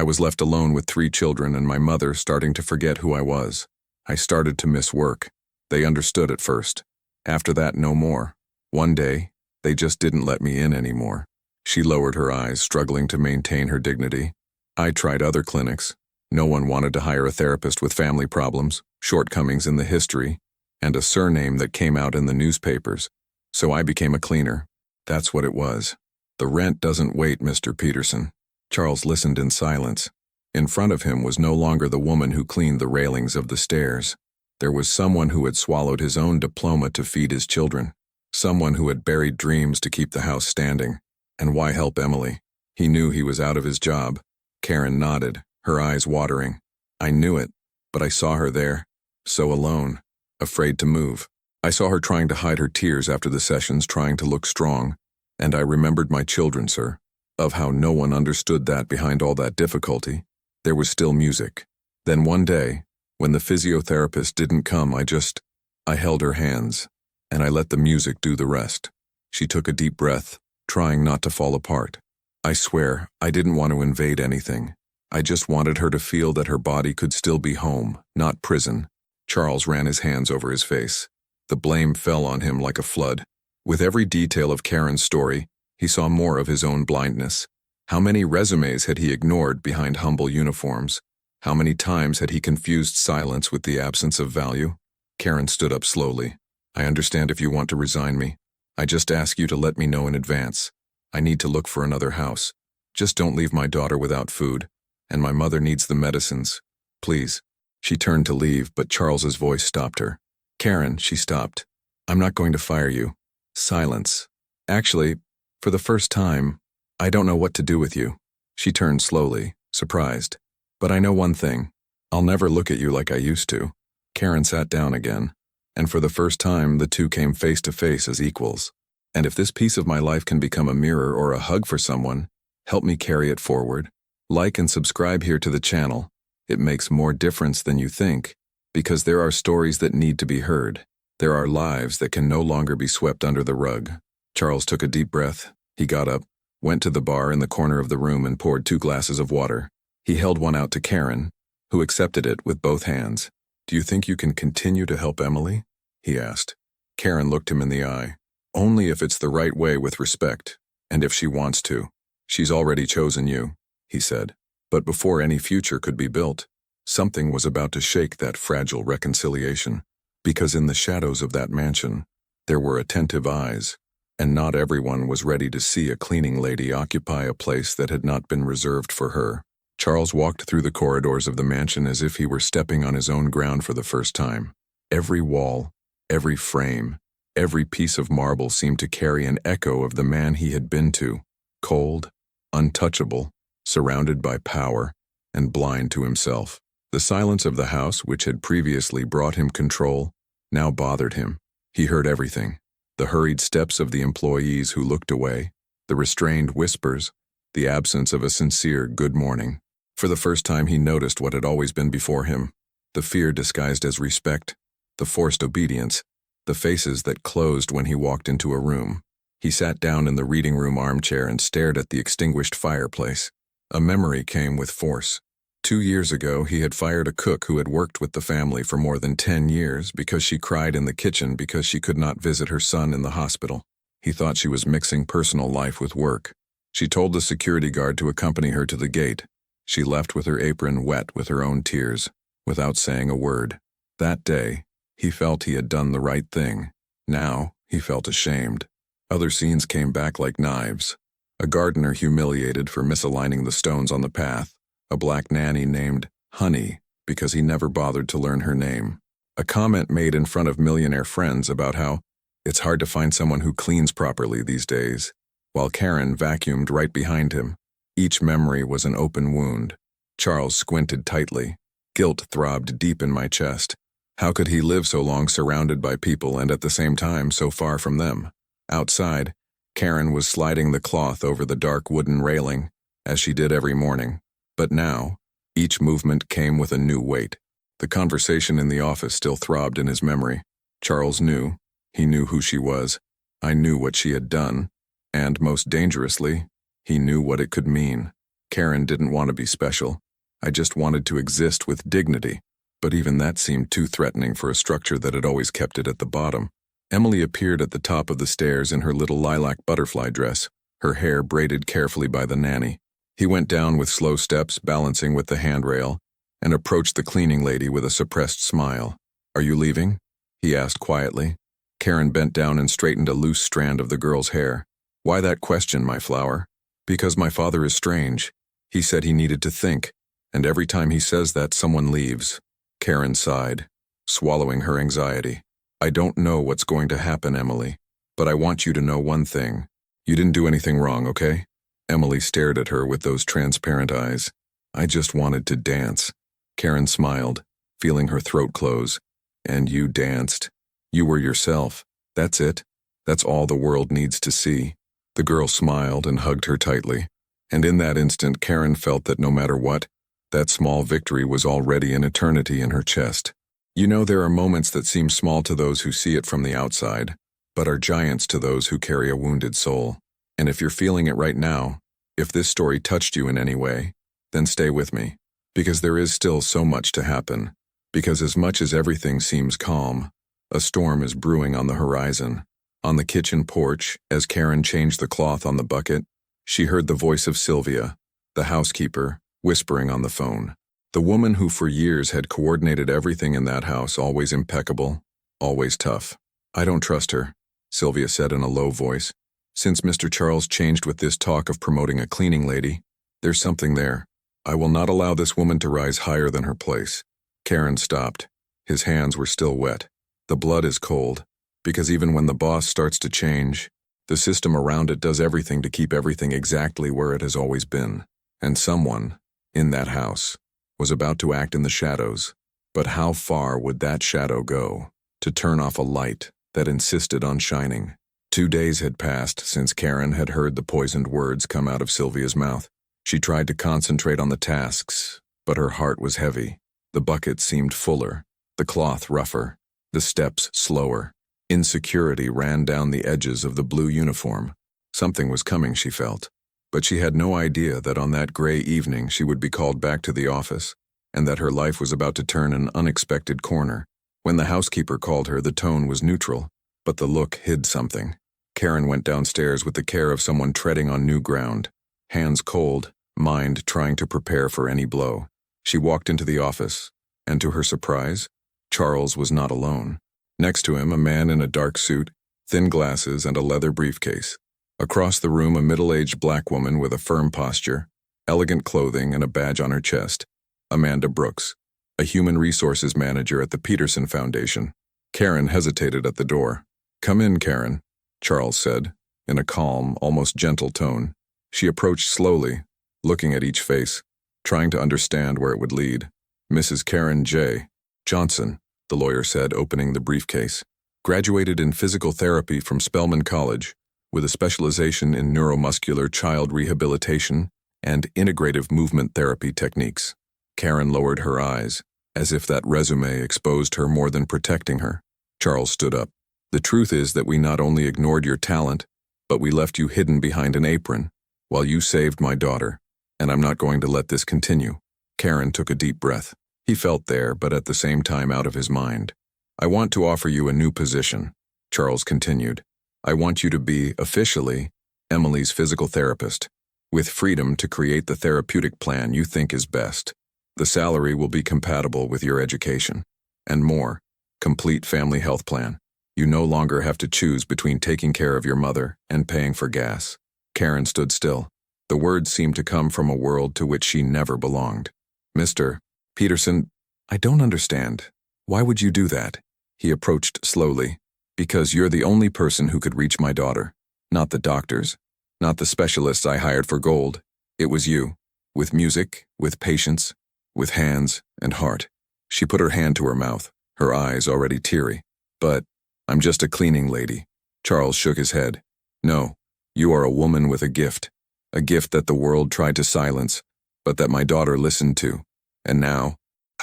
was left alone with 3 children and my mother starting to forget who I was. I started to miss work. They understood at first. After that, no more. One day, they just didn't let me in anymore." She lowered her eyes, struggling to maintain her dignity. "I tried other clinics. No one wanted to hire a therapist with family problems, shortcomings in the history, and a surname that came out in the newspapers. So I became a cleaner. That's what it was. The rent doesn't wait, Mr. Peterson." Charles listened in silence. In front of him was no longer the woman who cleaned the railings of the stairs. There was someone who had swallowed his own diploma to feed his children. Someone who had buried dreams to keep the house standing. And why help Emily? He knew he was out of his job. Karen nodded, her eyes watering. "I knew it, but I saw her there, so alone, afraid to move. I saw her trying to hide her tears after the sessions, trying to look strong. And I remembered my children, sir, of how no one understood that behind all that difficulty, there was still music. Then one day, when the physiotherapist didn't come, I held her hands, and I let the music do the rest." She took a deep breath, trying not to fall apart. "I swear, I didn't want to invade anything. I just wanted her to feel that her body could still be home, not prison." Charles ran his hands over his face. The blame fell on him like a flood. With every detail of Karen's story, he saw more of his own blindness. How many resumes had he ignored behind humble uniforms? How many times had he confused silence with the absence of value? Karen stood up slowly. "I understand if you want to resign me. I just ask you to let me know in advance. I need to look for another house. Just don't leave my daughter without food. And my mother needs the medicines. Please." She turned to leave, but Charles's voice stopped her. "Karen," she stopped. "I'm not going to fire you." Silence. "Actually, for the first time, I don't know what to do with you." She turned slowly, surprised. "But I know one thing. I'll never look at you like I used to." Karen sat down again, and for the first time the two came face to face as equals. "And if this piece of my life can become a mirror or a hug for someone, help me carry it forward. Like and subscribe here to the channel. It makes more difference than you think, because there are stories that need to be heard. There are lives that can no longer be swept under the rug." Charles took a deep breath. He got up, went to the bar in the corner of the room and poured 2 glasses of water. He held one out to Karen, who accepted it with both hands. "Do you think you can continue to help Emily?" he asked. Karen looked him in the eye. "Only if it's the right way, with respect, and if she wants to. She's already chosen you," he said. But before any future could be built, something was about to shake that fragile reconciliation, because in the shadows of that mansion, there were attentive eyes, and not everyone was ready to see a cleaning lady occupy a place that had not been reserved for her. Charles walked through the corridors of the mansion as if he were stepping on his own ground for the first time. Every wall, every frame, every piece of marble seemed to carry an echo of the man he had been to, cold, untouchable, surrounded by power, and blind to himself. The silence of the house, which had previously brought him control, now bothered him. He heard everything. The hurried steps of the employees who looked away, the restrained whispers, the absence of a sincere good morning. For the first time he noticed what had always been before him, the fear disguised as respect, the forced obedience, the faces that closed when he walked into a room. He sat down in the reading room armchair and stared at the extinguished fireplace. A memory came with force. 2 years ago, he had fired a cook who had worked with the family for more than 10 years because she cried in the kitchen because she could not visit her son in the hospital. He thought she was mixing personal life with work. She told the security guard to accompany her to the gate. She left with her apron wet with her own tears, without saying a word. That day, he felt he had done the right thing. Now, he felt ashamed. Other scenes came back like knives. A gardener humiliated for misaligning the stones on the path. A black nanny named Honey because he never bothered to learn her name. A comment made in front of millionaire friends about how it's hard to find someone who cleans properly these days, while Karen vacuumed right behind him. Each memory was an open wound. Charles squinted tightly. Guilt throbbed deep in my chest. How could he live so long surrounded by people and at the same time so far from them? Outside, Karen was sliding the cloth over the dark wooden railing, as she did every morning. But now, each movement came with a new weight. The conversation in the office still throbbed in his memory. Charles knew. He knew who she was. I knew what she had done. And, most dangerously, he knew what it could mean. Karen didn't want to be special. I just wanted to exist with dignity. But even that seemed too threatening for a structure that had always kept it at the bottom. Emily appeared at the top of the stairs in her little lilac butterfly dress, her hair braided carefully by the nanny. He went down with slow steps, balancing with the handrail, and approached the cleaning lady with a suppressed smile. "Are you leaving?" he asked quietly. Karen bent down and straightened a loose strand of the girl's hair. "Why that question, my flower?" "Because my father is strange. He said he needed to think, and every time he says that, someone leaves." Karen sighed, swallowing her anxiety. "I don't know what's going to happen, Emily, but I want you to know one thing. You didn't do anything wrong, okay?" Emily stared at her with those transparent eyes. "I just wanted to dance." Karen smiled, feeling her throat close. "And you danced. You were yourself. That's it. That's all the world needs to see." The girl smiled and hugged her tightly. And in that instant, Karen felt that no matter what, that small victory was already an eternity in her chest. You know, there are moments that seem small to those who see it from the outside, but are giants to those who carry a wounded soul. And if you're feeling it right now, if this story touched you in any way, then stay with me, because there is still so much to happen. Because as much as everything seems calm, a storm is brewing on the horizon. On the kitchen porch, as Karen changed the cloth on the bucket, she heard the voice of Sylvia, the housekeeper, whispering on the phone. The woman who for years had coordinated everything in that house, always impeccable, always tough. "I don't trust her," Sylvia said in a low voice. "Since Mr. Charles changed with this talk of promoting a cleaning lady, there's something there. I will not allow this woman to rise higher than her place." Karen stopped. His hands were still wet. The blood is cold, because even when the boss starts to change, the system around it does everything to keep everything exactly where it has always been. And someone, in that house, was about to act in the shadows. But how far would that shadow go to turn off a light that insisted on shining? 2 days had passed since Karen had heard the poisoned words come out of Sylvia's mouth. She tried to concentrate on the tasks, but her heart was heavy. The bucket seemed fuller, the cloth rougher, the steps slower. Insecurity ran down the edges of the blue uniform. Something was coming, she felt. But she had no idea that on that gray evening she would be called back to the office, and that her life was about to turn an unexpected corner. When the housekeeper called her, the tone was neutral, but the look hid something. Karen went downstairs with the care of someone treading on new ground, hands cold, mind trying to prepare for any blow. She walked into the office, and to her surprise, Charles was not alone. Next to him, a man in a dark suit, thin glasses, and a leather briefcase. Across the room, a middle-aged black woman with a firm posture, elegant clothing, and a badge on her chest. Amanda Brooks, a human resources manager at the Peterson Foundation. Karen hesitated at the door. "Come in, Karen," Charles said, in a calm, almost gentle tone. She approached slowly, looking at each face, trying to understand where it would lead. "Mrs. Karen J. Johnson," the lawyer said, opening the briefcase. "Graduated in physical therapy from Spelman College, with a specialization in neuromuscular child rehabilitation and integrative movement therapy techniques." Karen lowered her eyes, as if that resume exposed her more than protecting her. Charles stood up. "The truth is that we not only ignored your talent, but we left you hidden behind an apron, while you saved my daughter, and I'm not going to let this continue." Karen took a deep breath. He felt there, but at the same time out of his mind. "I want to offer you a new position," Charles continued. "I want you to be, officially, Emily's physical therapist. with freedom to create the therapeutic plan you think is best. The salary will be compatible with your education. And more, complete family health plan. You no longer have to choose between taking care of your mother and paying for gas. Karen stood still. The words seemed to come from a world to which she never belonged. Mr. Peterson, I don't understand. Why would you do that? He approached slowly. Because you're the only person who could reach my daughter. Not the doctors. Not the specialists I hired for gold. It was you. With music, with patience, with hands and heart. She put her hand to her mouth, her eyes already teary. But, I'm just a cleaning lady. Charles shook his head. No, you are a woman with a gift. A gift that the world tried to silence, but that my daughter listened to. And now,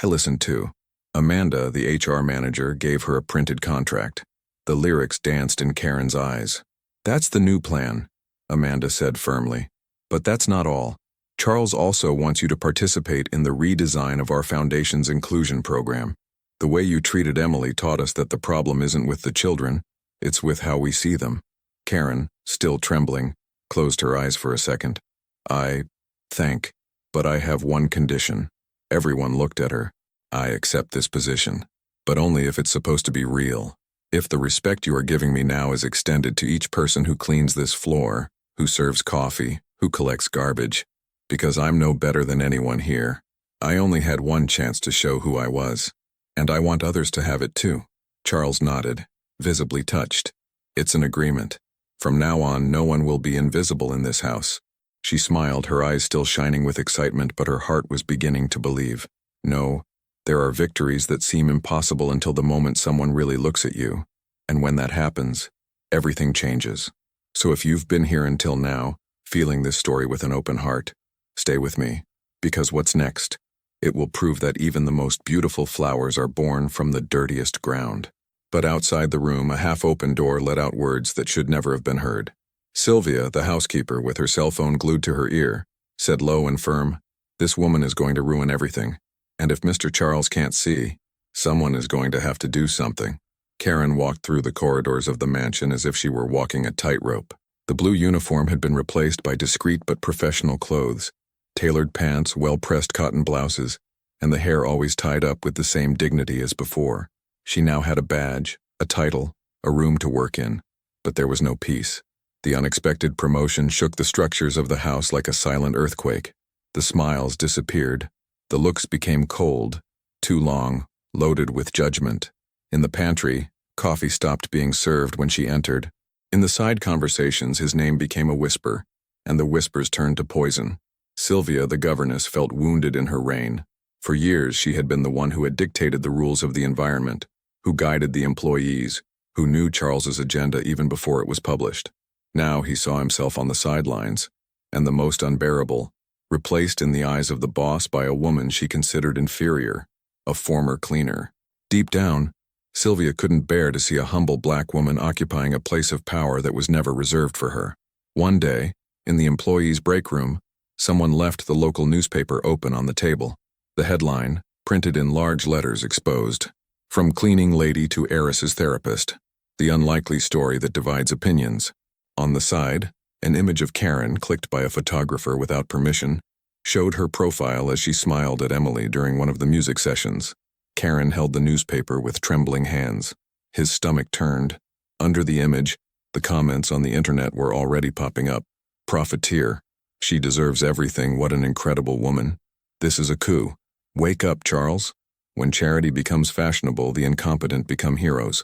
I listen too. Amanda, the HR manager, gave her a printed contract. The lyrics danced in Karen's eyes. That's the new plan, Amanda said firmly. But that's not all. Charles also wants you to participate in the redesign of our foundation's inclusion program. The way you treated Emily taught us that the problem isn't with the children, it's with how we see them. Karen, still trembling, closed her eyes for a second. But I have one condition. Everyone looked at her. I accept this position, but only if it's supposed to be real. If the respect you are giving me now is extended to each person who cleans this floor, who serves coffee, who collects garbage, because I'm no better than anyone here. I only had one chance to show who I was, and I want others to have it too. Charles nodded, visibly touched. It's an agreement. From now on, no one will be invisible in this house. She smiled, her eyes still shining with excitement, but her heart was beginning to believe. No, there are victories that seem impossible until the moment someone really looks at you. And when that happens, everything changes. So if you've been here until now, feeling this story with an open heart, stay with me, because what's next? It will prove that even the most beautiful flowers are born from the dirtiest ground. But outside the room, a half-open door let out words that should never have been heard. Sylvia, the housekeeper, with her cell phone glued to her ear, said low and firm, "This woman is going to ruin everything. And if Mr. Charles can't see, someone is going to have to do something." Karen walked through the corridors of the mansion as if she were walking a tightrope. The blue uniform had been replaced by discreet but professional clothes, tailored pants, well-pressed cotton blouses, and the hair always tied up with the same dignity as before. She now had a badge, a title, a room to work in, but there was no peace. The unexpected promotion shook the structures of the house like a silent earthquake. The smiles disappeared. The looks became cold, too long, loaded with judgment. In the pantry, coffee stopped being served when she entered. In the side conversations, his name became a whisper, and the whispers turned to poison. Sylvia, the governess, felt wounded in her reign. For years, she had been the one who had dictated the rules of the environment, who guided the employees, who knew Charles's agenda even before it was published. Now he saw himself on the sidelines, and the most unbearable, replaced in the eyes of the boss by a woman she considered inferior, a former cleaner. Deep down, Sylvia couldn't bear to see a humble black woman occupying a place of power that was never reserved for her. One day, in the employees' break room, someone left the local newspaper open on the table. The headline, printed in large letters, exposed, "From cleaning lady to heiress's therapist, the unlikely story that divides opinions." On the side, an image of Karen, clicked by a photographer without permission, showed her profile as she smiled at Emily during one of the music sessions. Karen held the newspaper with trembling hands. His stomach turned. Under the image, the comments on the internet were already popping up. "Profiteer. She deserves everything. What an incredible woman. This is a coup. Wake up, Charles. When charity becomes fashionable, the incompetent become heroes."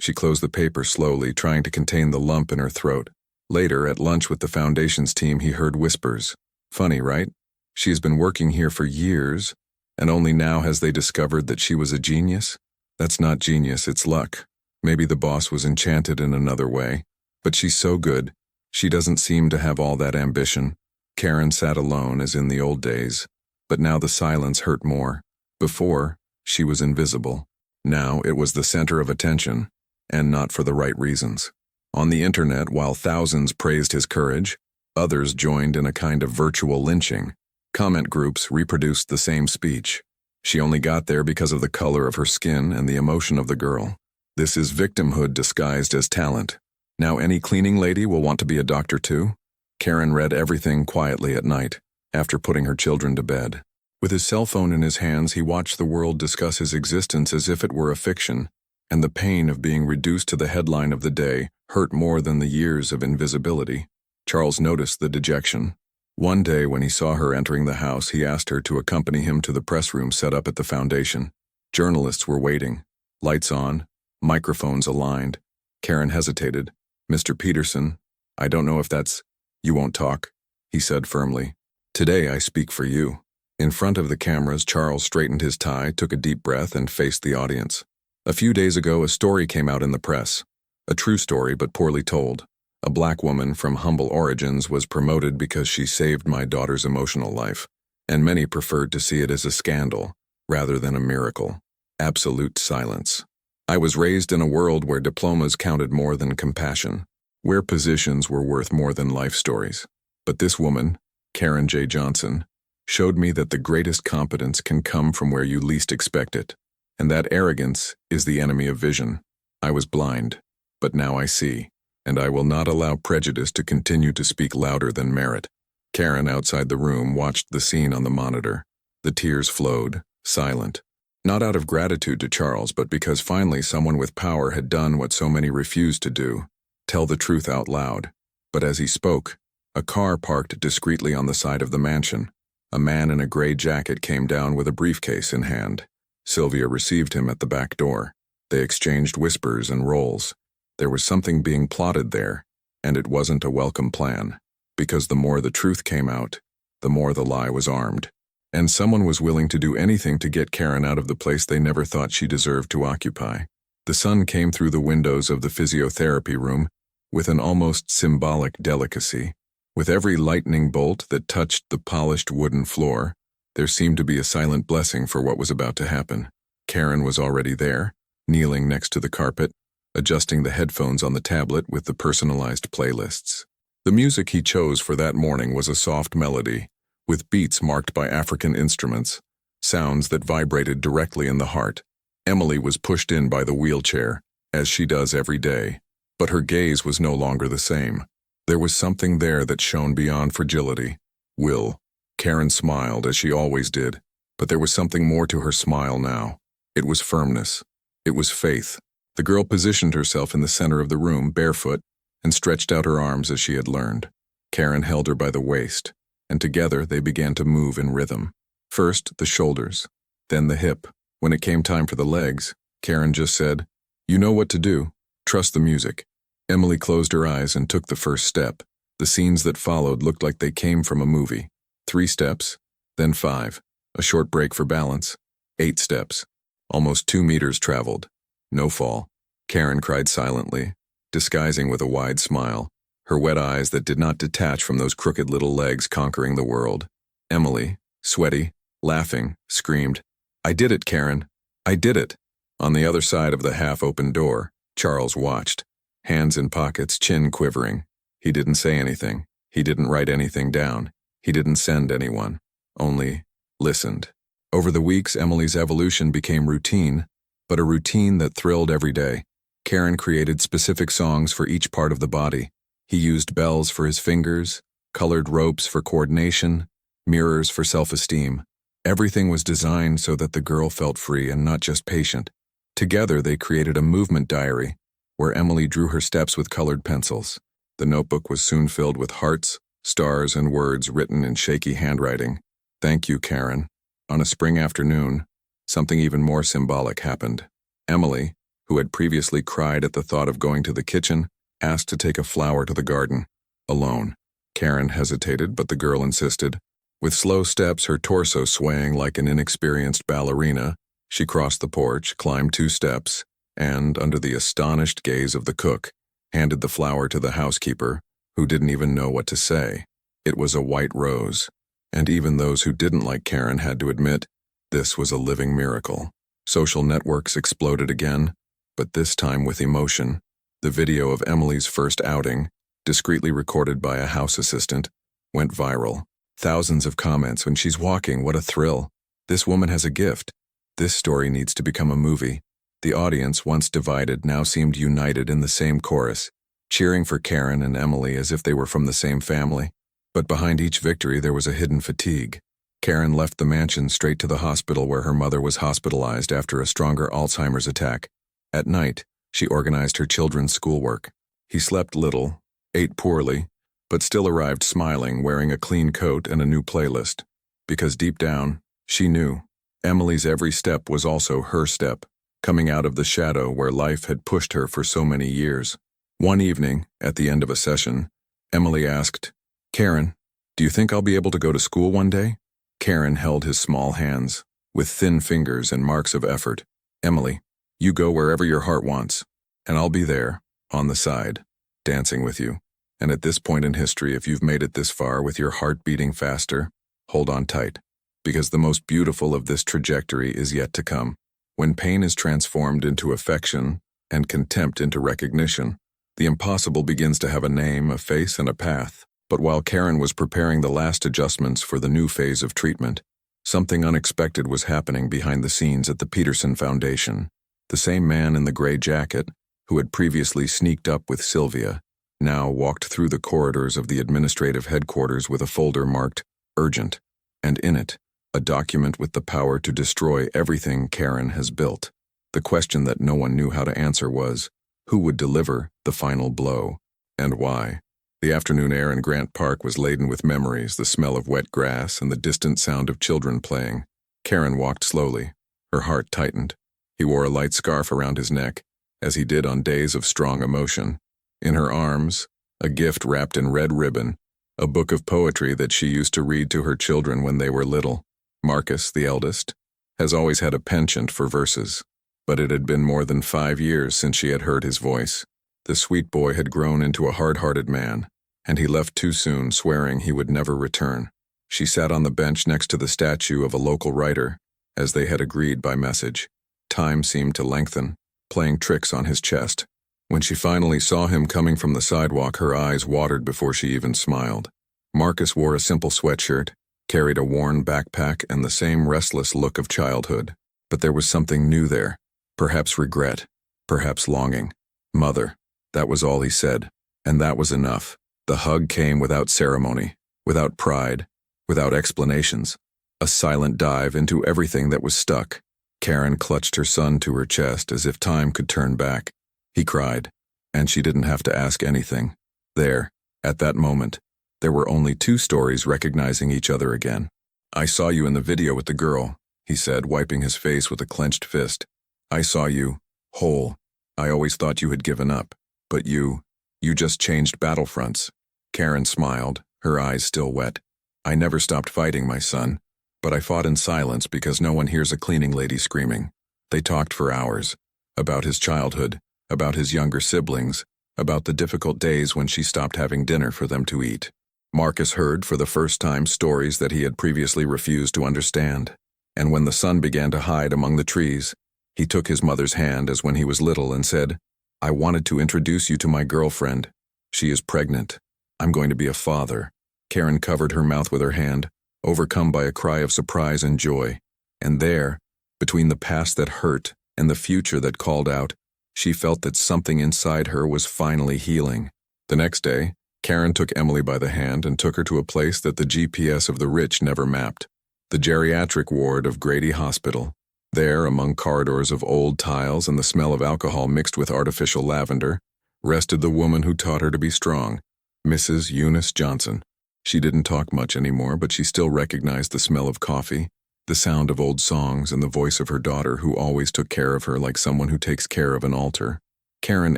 She closed the paper slowly, trying to contain the lump in her throat. Later, at lunch with the foundation's team, he heard whispers. Funny, right? She has been working here for years, and only now has they discovered that she was a genius? That's not genius, it's luck. Maybe the boss was enchanted in another way. But she's so good. She doesn't seem to have all that ambition. Karen sat alone as in the old days, but now the silence hurt more. Before, she was invisible. Now it was the center of attention, and not for the right reasons. On the internet, while thousands praised his courage, others joined in a kind of virtual lynching. Comment groups reproduced the same speech. She only got there because of the color of her skin and the emotion of the girl. This is victimhood disguised as talent. Now any cleaning lady will want to be a doctor too? Karen read everything quietly at night, after putting her children to bed. With his cell phone in his hands, he watched the world discuss his existence as if it were a fiction, and the pain of being reduced to the headline of the day hurt more than the years of invisibility. Charles noticed the dejection. One day when he saw her entering the house, he asked her to accompany him to the press room set up at the foundation. Journalists were waiting. Lights on, microphones aligned. Karen hesitated. "Mr. Peterson, I don't know if that's—" "You won't talk," he said firmly. "Today I speak for you." In front of the cameras, Charles straightened his tie, took a deep breath, and faced the audience. A few days ago, a story came out in the press. A true story, but poorly told. A black woman from humble origins was promoted because she saved my daughter's emotional life, and many preferred to see it as a scandal rather than a miracle. Absolute silence. I was raised in a world where diplomas counted more than compassion, where positions were worth more than life stories. But this woman, Karen J. Johnson, showed me that the greatest competence can come from where you least expect it, and that arrogance is the enemy of vision. I was blind, but now I see, and I will not allow prejudice to continue to speak louder than merit. Karen, outside the room, watched the scene on the monitor. The tears flowed, silent. Not out of gratitude to Charles, but because finally someone with power had done what so many refused to do, tell the truth out loud. But as he spoke, a car parked discreetly on the side of the mansion. A man in a gray jacket came down with a briefcase in hand. Sylvia received him at the back door. They exchanged whispers and rolls. There was something being plotted there, and it wasn't a welcome plan, because the more the truth came out, the more the lie was armed. And someone was willing to do anything to get Karen out of the place they never thought she deserved to occupy. The sun came through the windows of the physiotherapy room with an almost symbolic delicacy. With every lightning bolt that touched the polished wooden floor, there seemed to be a silent blessing for what was about to happen. Karen was already there, kneeling next to the carpet, adjusting the headphones on the tablet with the personalized playlists. The music he chose for that morning was a soft melody, with beats marked by African instruments, sounds that vibrated directly in the heart. Emily was pushed in by the wheelchair, as she does every day, but her gaze was no longer the same. There was something there that shone beyond fragility. Will. Karen smiled, as she always did, but there was something more to her smile now. It was firmness. It was faith. The girl positioned herself in the center of the room, barefoot, and stretched out her arms as she had learned. Karen held her by the waist, and together they began to move in rhythm. First, the shoulders, then the hip. When it came time for the legs, Karen just said, "You know what to do. Trust the music." Emily closed her eyes and took the first step. The scenes that followed looked like they came from a movie. 3 steps, then 5, a short break for balance, 8 steps, almost 2 meters traveled. No fall. Karen cried silently, disguising with a wide smile, her wet eyes that did not detach from those crooked little legs conquering the world. Emily, sweaty, laughing, screamed, "I did it, Karen. I did it." On the other side of the half-open door, Charles watched, hands in pockets, chin quivering. He didn't say anything. He didn't write anything down. He didn't send anyone. Only listened. Over the weeks, Emily's evolution became routine, but a routine that thrilled every day. Karen created specific songs for each part of the body. He used bells for his fingers, colored ropes for coordination, mirrors for self-esteem. Everything was designed so that the girl felt free and not just patient. Together, they created a movement diary, where Emily drew her steps with colored pencils. The notebook was soon filled with hearts, stars, and words written in shaky handwriting. "Thank you, Karen." On a spring afternoon, something even more symbolic happened. Emily, who had previously cried at the thought of going to the kitchen, asked to take a flower to the garden, alone. Karen hesitated, but the girl insisted. With slow steps, her torso swaying like an inexperienced ballerina, she crossed the porch, climbed 2 steps, and, under the astonished gaze of the cook, handed the flower to the housekeeper, who didn't even know what to say. It was a white rose, and even those who didn't like Karen had to admit this was a living miracle. Social networks exploded again, but this time with emotion. The video of Emily's first outing, discreetly recorded by a house assistant, went viral. Thousands of comments. "When she's walking, what a thrill. This woman has a gift. This story needs to become a movie." The audience, once divided, now seemed united in the same chorus. cheering for Karen and Emily as if they were from the same family. But behind each victory there was a hidden fatigue. Karen left the mansion straight to the hospital where her mother was hospitalized after a stronger Alzheimer's attack. At night, she organized her children's schoolwork. He slept little, ate poorly, but still arrived smiling, wearing a clean coat and a new playlist. Because deep down, she knew Emily's every step was also her step, coming out of the shadow where life had pushed her for so many years. One evening, at the end of a session, Emily asked, "Karen, do you think I'll be able to go to school one day?" Karen held his small hands, with thin fingers and marks of effort. "Emily, you go wherever your heart wants, and I'll be there, on the side, dancing with you. And at this point in history, if you've made it this far with your heart beating faster, hold on tight, because the most beautiful of this trajectory is yet to come. When pain is transformed into affection and contempt into recognition, the impossible begins to have a name, a face, and a path." But while Karen was preparing the last adjustments for the new phase of treatment, something unexpected was happening behind the scenes at the Peterson Foundation. The same man in the gray jacket, who had previously sneaked up with Sylvia, now walked through the corridors of the administrative headquarters with a folder marked "Urgent," and in it, a document with the power to destroy everything Karen has built. The question that no one knew how to answer was, who would deliver the final blow, and why? The afternoon air in Grant Park was laden with memories, the smell of wet grass and the distant sound of children playing. Karen walked slowly. Her heart tightened. He wore a light scarf around his neck, as he did on days of strong emotion. In her arms, a gift wrapped in red ribbon, a book of poetry that she used to read to her children when they were little. Marcus, the eldest, has always had a penchant for verses, but it had been more than 5 years since she had heard his voice. The sweet boy had grown into a hard-hearted man, and he left too soon, swearing he would never return. She sat on the bench next to the statue of a local writer, as they had agreed by message. Time seemed to lengthen, playing tricks on his chest. When she finally saw him coming from the sidewalk, her eyes watered before she even smiled. Marcus wore a simple sweatshirt, carried a worn backpack, and the same restless look of childhood. But there was something new there, perhaps regret, perhaps longing. "Mother." That was all he said, and that was enough. The hug came without ceremony, without pride, without explanations. A silent dive into everything that was stuck. Karen clutched her son to her chest as if time could turn back. He cried, and she didn't have to ask anything. There, at that moment, there were only two stories recognizing each other again. "I saw you in the video with the girl," he said, wiping his face with a clenched fist. "I saw you, whole. I always thought you had given up. But you just changed battlefronts." Karen smiled, her eyes still wet. "I never stopped fighting, my son, but I fought in silence because no one hears a cleaning lady screaming." They talked for hours, about his childhood, about his younger siblings, about the difficult days when she stopped having dinner for them to eat. Marcus heard for the first time stories that he had previously refused to understand, and when the sun began to hide among the trees, he took his mother's hand as when he was little and said, "I wanted to introduce you to my girlfriend. She is pregnant. I'm going to be a father." Karen covered her mouth with her hand, overcome by a cry of surprise and joy. And there, between the past that hurt and the future that called out, she felt that something inside her was finally healing. The next day, Karen took Emily by the hand and took her to a place that the GPS of the rich never mapped, the geriatric ward of Grady Hospital. There, among corridors of old tiles and the smell of alcohol mixed with artificial lavender, rested the woman who taught her to be strong, Mrs. Eunice Johnson. She didn't talk much anymore, but she still recognized the smell of coffee, the sound of old songs, and the voice of her daughter who always took care of her like someone who takes care of an altar. Karen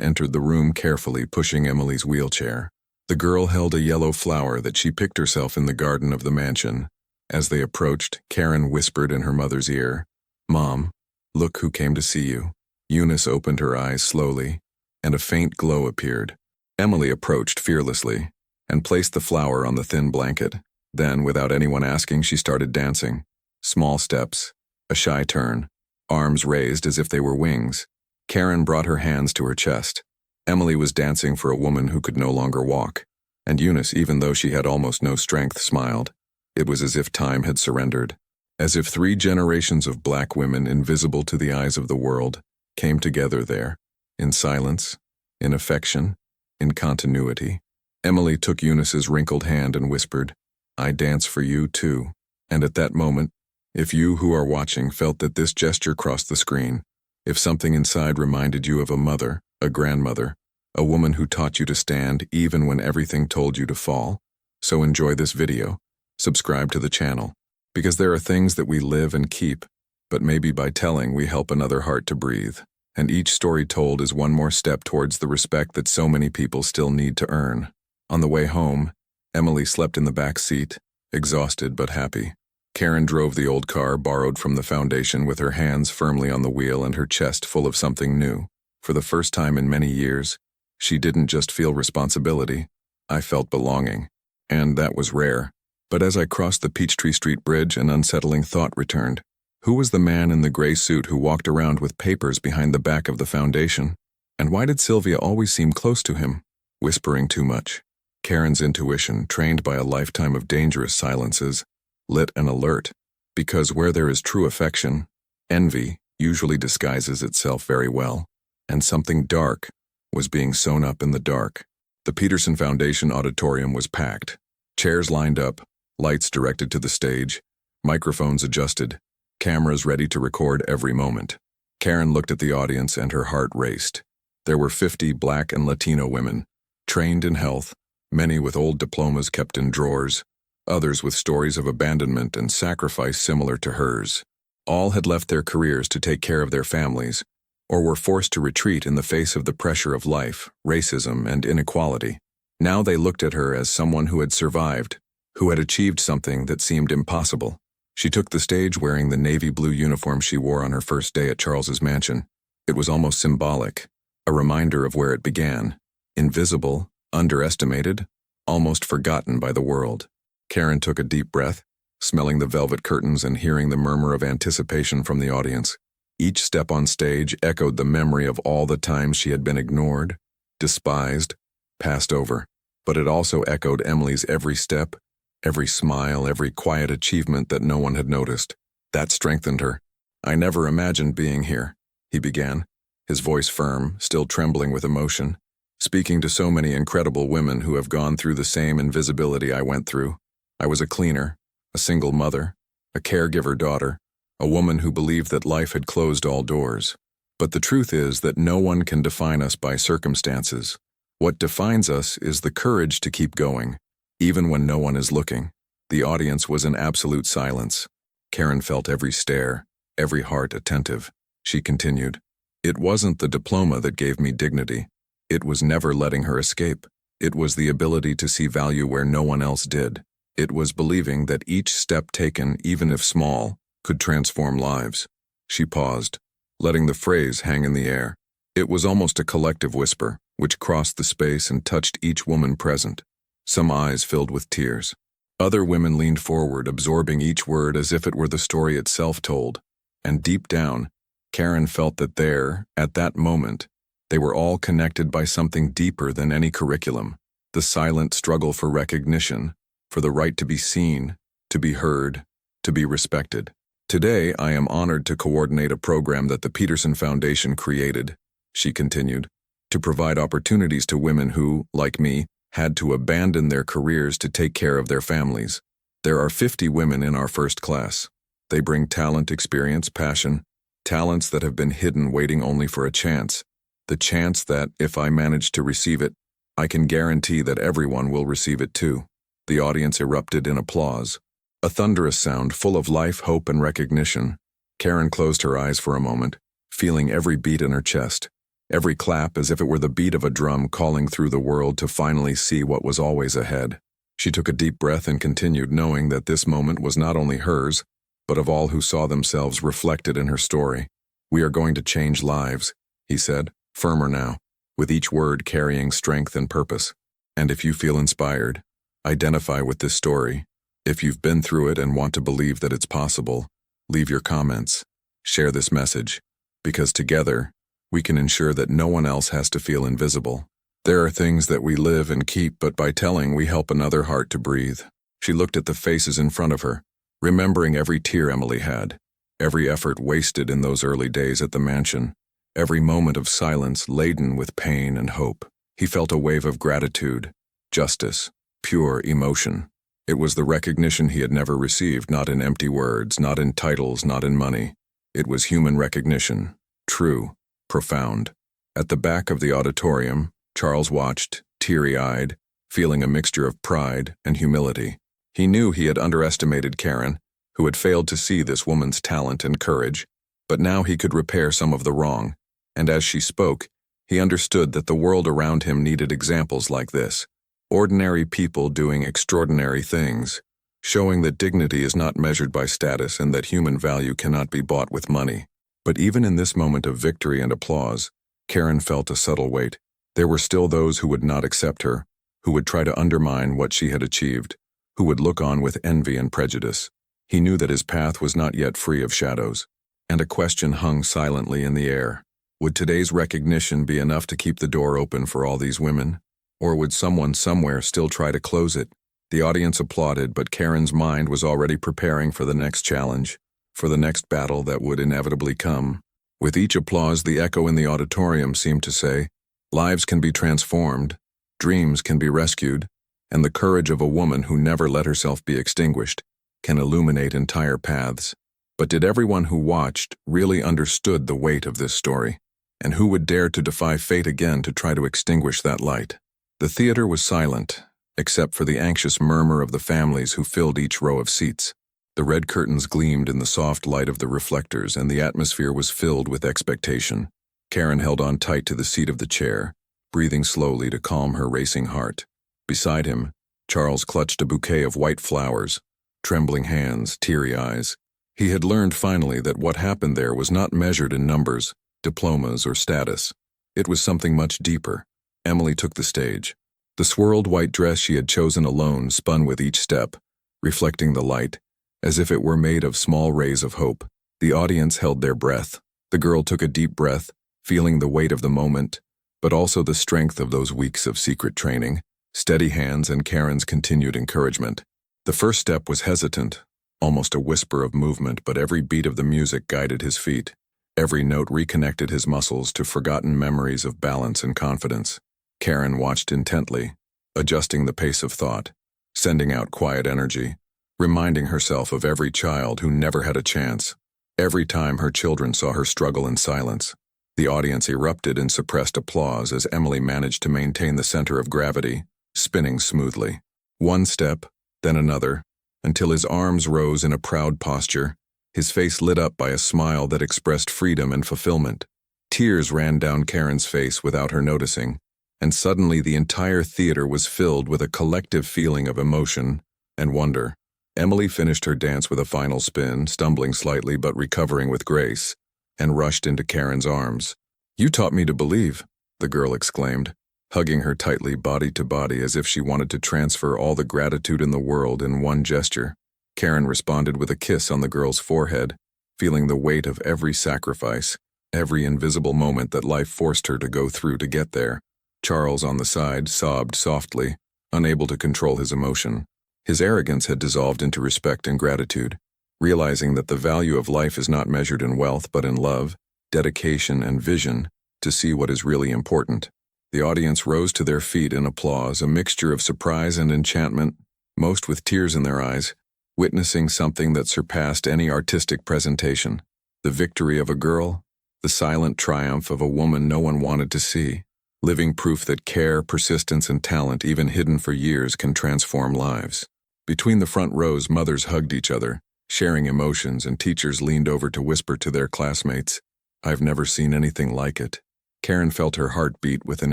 entered the room carefully, pushing Emily's wheelchair. The girl held a yellow flower that she picked herself in the garden of the mansion. As they approached, Karen whispered in her mother's ear, "Mom, look who came to see you." Eunice opened her eyes slowly, and a faint glow appeared. Emily approached fearlessly and placed the flower on the thin blanket. Then, without anyone asking, she started dancing. Small steps, a shy turn, arms raised as if they were wings. Karen brought her hands to her chest. Emily was dancing for a woman who could no longer walk, and Eunice, even though she had almost no strength, smiled. It was as if time had surrendered, as if 3 generations of black women, invisible to the eyes of the world, came together there, in silence, in affection, in continuity. Emily took Eunice's wrinkled hand and whispered, "I dance for you, too." And at that moment, if you who are watching felt that this gesture crossed the screen, if something inside reminded you of a mother, a grandmother, a woman who taught you to stand even when everything told you to fall, so enjoy this video, subscribe to the channel, because there are things that we live and keep, but maybe by telling we help another heart to breathe. And each story told is one more step towards the respect that so many people still need to earn. On the way home, Emily slept in the back seat, exhausted but happy. Karen drove the old car borrowed from the foundation with her hands firmly on the wheel and her chest full of something new. For the first time in many years, she didn't just feel responsibility, I felt belonging. And that was rare. But as I crossed the Peachtree Street Bridge, an unsettling thought returned. Who was the man in the gray suit who walked around with papers behind the back of the foundation? And why did Sylvia always seem close to him, whispering too much? Karen's intuition, trained by a lifetime of dangerous silences, lit an alert, because where there is true affection, envy usually disguises itself very well, and something dark was being sewn up in the dark. The Peterson Foundation auditorium was packed. Chairs lined up, lights directed to the stage, microphones adjusted, cameras ready to record every moment. Karen looked at the audience and her heart raced. There were 50 Black and Latino women, trained in health, many with old diplomas kept in drawers, others with stories of abandonment and sacrifice similar to hers. All had left their careers to take care of their families, or were forced to retreat in the face of the pressure of life, racism, and inequality. Now they looked at her as someone who had survived, who had achieved something that seemed impossible. She took the stage wearing the navy blue uniform she wore on her first day at Charles's mansion. It was almost symbolic, a reminder of where it began. Invisible, underestimated, almost forgotten by the world. Karen took a deep breath, smelling the velvet curtains and hearing the murmur of anticipation from the audience. Each step on stage echoed the memory of all the times she had been ignored, despised, passed over. But it also echoed Emily's every step, every smile, every quiet achievement that no one had noticed. That strengthened her. "I never imagined being here," he began, his voice firm, still trembling with emotion, speaking to so many incredible women who have gone through the same invisibility I went through. I was a cleaner, a single mother, a caregiver daughter, a woman who believed that life had closed all doors. But the truth is that no one can define us by circumstances. What defines us is the courage to keep going, even when no one is looking. The audience was in absolute silence. Karen felt every stare, every heart attentive. She continued, "It wasn't the diploma that gave me dignity. It was never letting her escape. It was the ability to see value where no one else did. It was believing that each step taken, even if small, could transform lives." She paused, letting the phrase hang in the air. It was almost a collective whisper, which crossed the space and touched each woman present. Some eyes filled with tears. Other women leaned forward, absorbing each word as if it were the story itself told. And deep down, Karen felt that there, at that moment, they were all connected by something deeper than any curriculum. The silent struggle for recognition, for the right to be seen, to be heard, to be respected. "Today, I am honored to coordinate a program that the Peterson Foundation created," she continued, "to provide opportunities to women who, like me, had to abandon their careers to take care of their families. There are 50 women in our first class. They bring talent, experience, passion, talents that have been hidden waiting only for a chance. The chance that, if I manage to receive it, I can guarantee that everyone will receive it too." The audience erupted in applause. A thunderous sound full of life, hope, and recognition. Karen closed her eyes for a moment, feeling every beat in her chest, every clap as if it were the beat of a drum calling through the world to finally see what was always ahead. She took a deep breath and continued, knowing that this moment was not only hers, but of all who saw themselves reflected in her story. "We are going to change lives," he said, firmer now, with each word carrying strength and purpose. "And if you feel inspired, identify with this story. If you've been through it and want to believe that it's possible, leave your comments. Share this message, because together, we can ensure that no one else has to feel invisible. There are things that we live and keep, but by telling, we help another heart to breathe." She looked at the faces in front of her, remembering every tear Emily had, every effort wasted in those early days at the mansion, every moment of silence laden with pain and hope. He felt a wave of gratitude, justice, pure emotion. It was the recognition he had never received, not in empty words, not in titles, not in money. It was human recognition, true, profound. At the back of the auditorium, Charles watched, teary-eyed, feeling a mixture of pride and humility. He knew he had underestimated Karen, who had failed to see this woman's talent and courage, but now he could repair some of the wrong, and as she spoke, he understood that the world around him needed examples like this. Ordinary people doing extraordinary things, showing that dignity is not measured by status and that human value cannot be bought with money. But even in this moment of victory and applause, Karen felt a subtle weight. There were still those who would not accept her, who would try to undermine what she had achieved, who would look on with envy and prejudice. He knew that his path was not yet free of shadows, and a question hung silently in the air. Would today's recognition be enough to keep the door open for all these women? Or would someone somewhere still try to close it? The audience applauded, but Karen's mind was already preparing for the next challenge, for the next battle that would inevitably come. With each applause, the echo in the auditorium seemed to say, lives can be transformed, dreams can be rescued, and the courage of a woman who never let herself be extinguished can illuminate entire paths. But did everyone who watched really understood the weight of this story? And who would dare to defy fate again to try to extinguish that light? The theater was silent, except for the anxious murmur of the families who filled each row of seats. The red curtains gleamed in the soft light of the reflectors, and the atmosphere was filled with expectation. Karen held on tight to the seat of the chair, breathing slowly to calm her racing heart. Beside him, Charles clutched a bouquet of white flowers, trembling hands, teary eyes. He had learned finally that what happened there was not measured in numbers, diplomas, or status. It was something much deeper. Emily took the stage. The swirled white dress she had chosen alone spun with each step, reflecting the light, as if it were made of small rays of hope. The audience held their breath. The girl took a deep breath, feeling the weight of the moment, but also the strength of those weeks of secret training, steady hands, and Karen's continued encouragement. The first step was hesitant, almost a whisper of movement, but every beat of the music guided his feet. Every note reconnected his muscles to forgotten memories of balance and confidence. Karen watched intently, adjusting the pace of thought, sending out quiet energy, reminding herself of every child who never had a chance. Every time her children saw her struggle in silence, the audience erupted in suppressed applause as Emily managed to maintain the center of gravity, spinning smoothly. One step, then another, until his arms rose in a proud posture, his face lit up by a smile that expressed freedom and fulfillment. Tears ran down Karen's face without her noticing, and suddenly the entire theater was filled with a collective feeling of emotion and wonder. Emily finished her dance with a final spin, stumbling slightly but recovering with grace, and rushed into Karen's arms. "You taught me to believe," the girl exclaimed, hugging her tightly body to body as if she wanted to transfer all the gratitude in the world in one gesture. Karen responded with a kiss on the girl's forehead, feeling the weight of every sacrifice, every invisible moment that life forced her to go through to get there. Charles, on the side, sobbed softly, unable to control his emotion. His arrogance had dissolved into respect and gratitude, realizing that the value of life is not measured in wealth but in love, dedication, and vision to see what is really important. The audience rose to their feet in applause, a mixture of surprise and enchantment, most with tears in their eyes, witnessing something that surpassed any artistic presentation. The victory of a girl, the silent triumph of a woman no one wanted to see. Living proof that care, persistence, and talent, even hidden for years, can transform lives. Between the front rows, mothers hugged each other, sharing emotions, and teachers leaned over to whisper to their classmates, "I've never seen anything like it." Karen felt her heart beat with an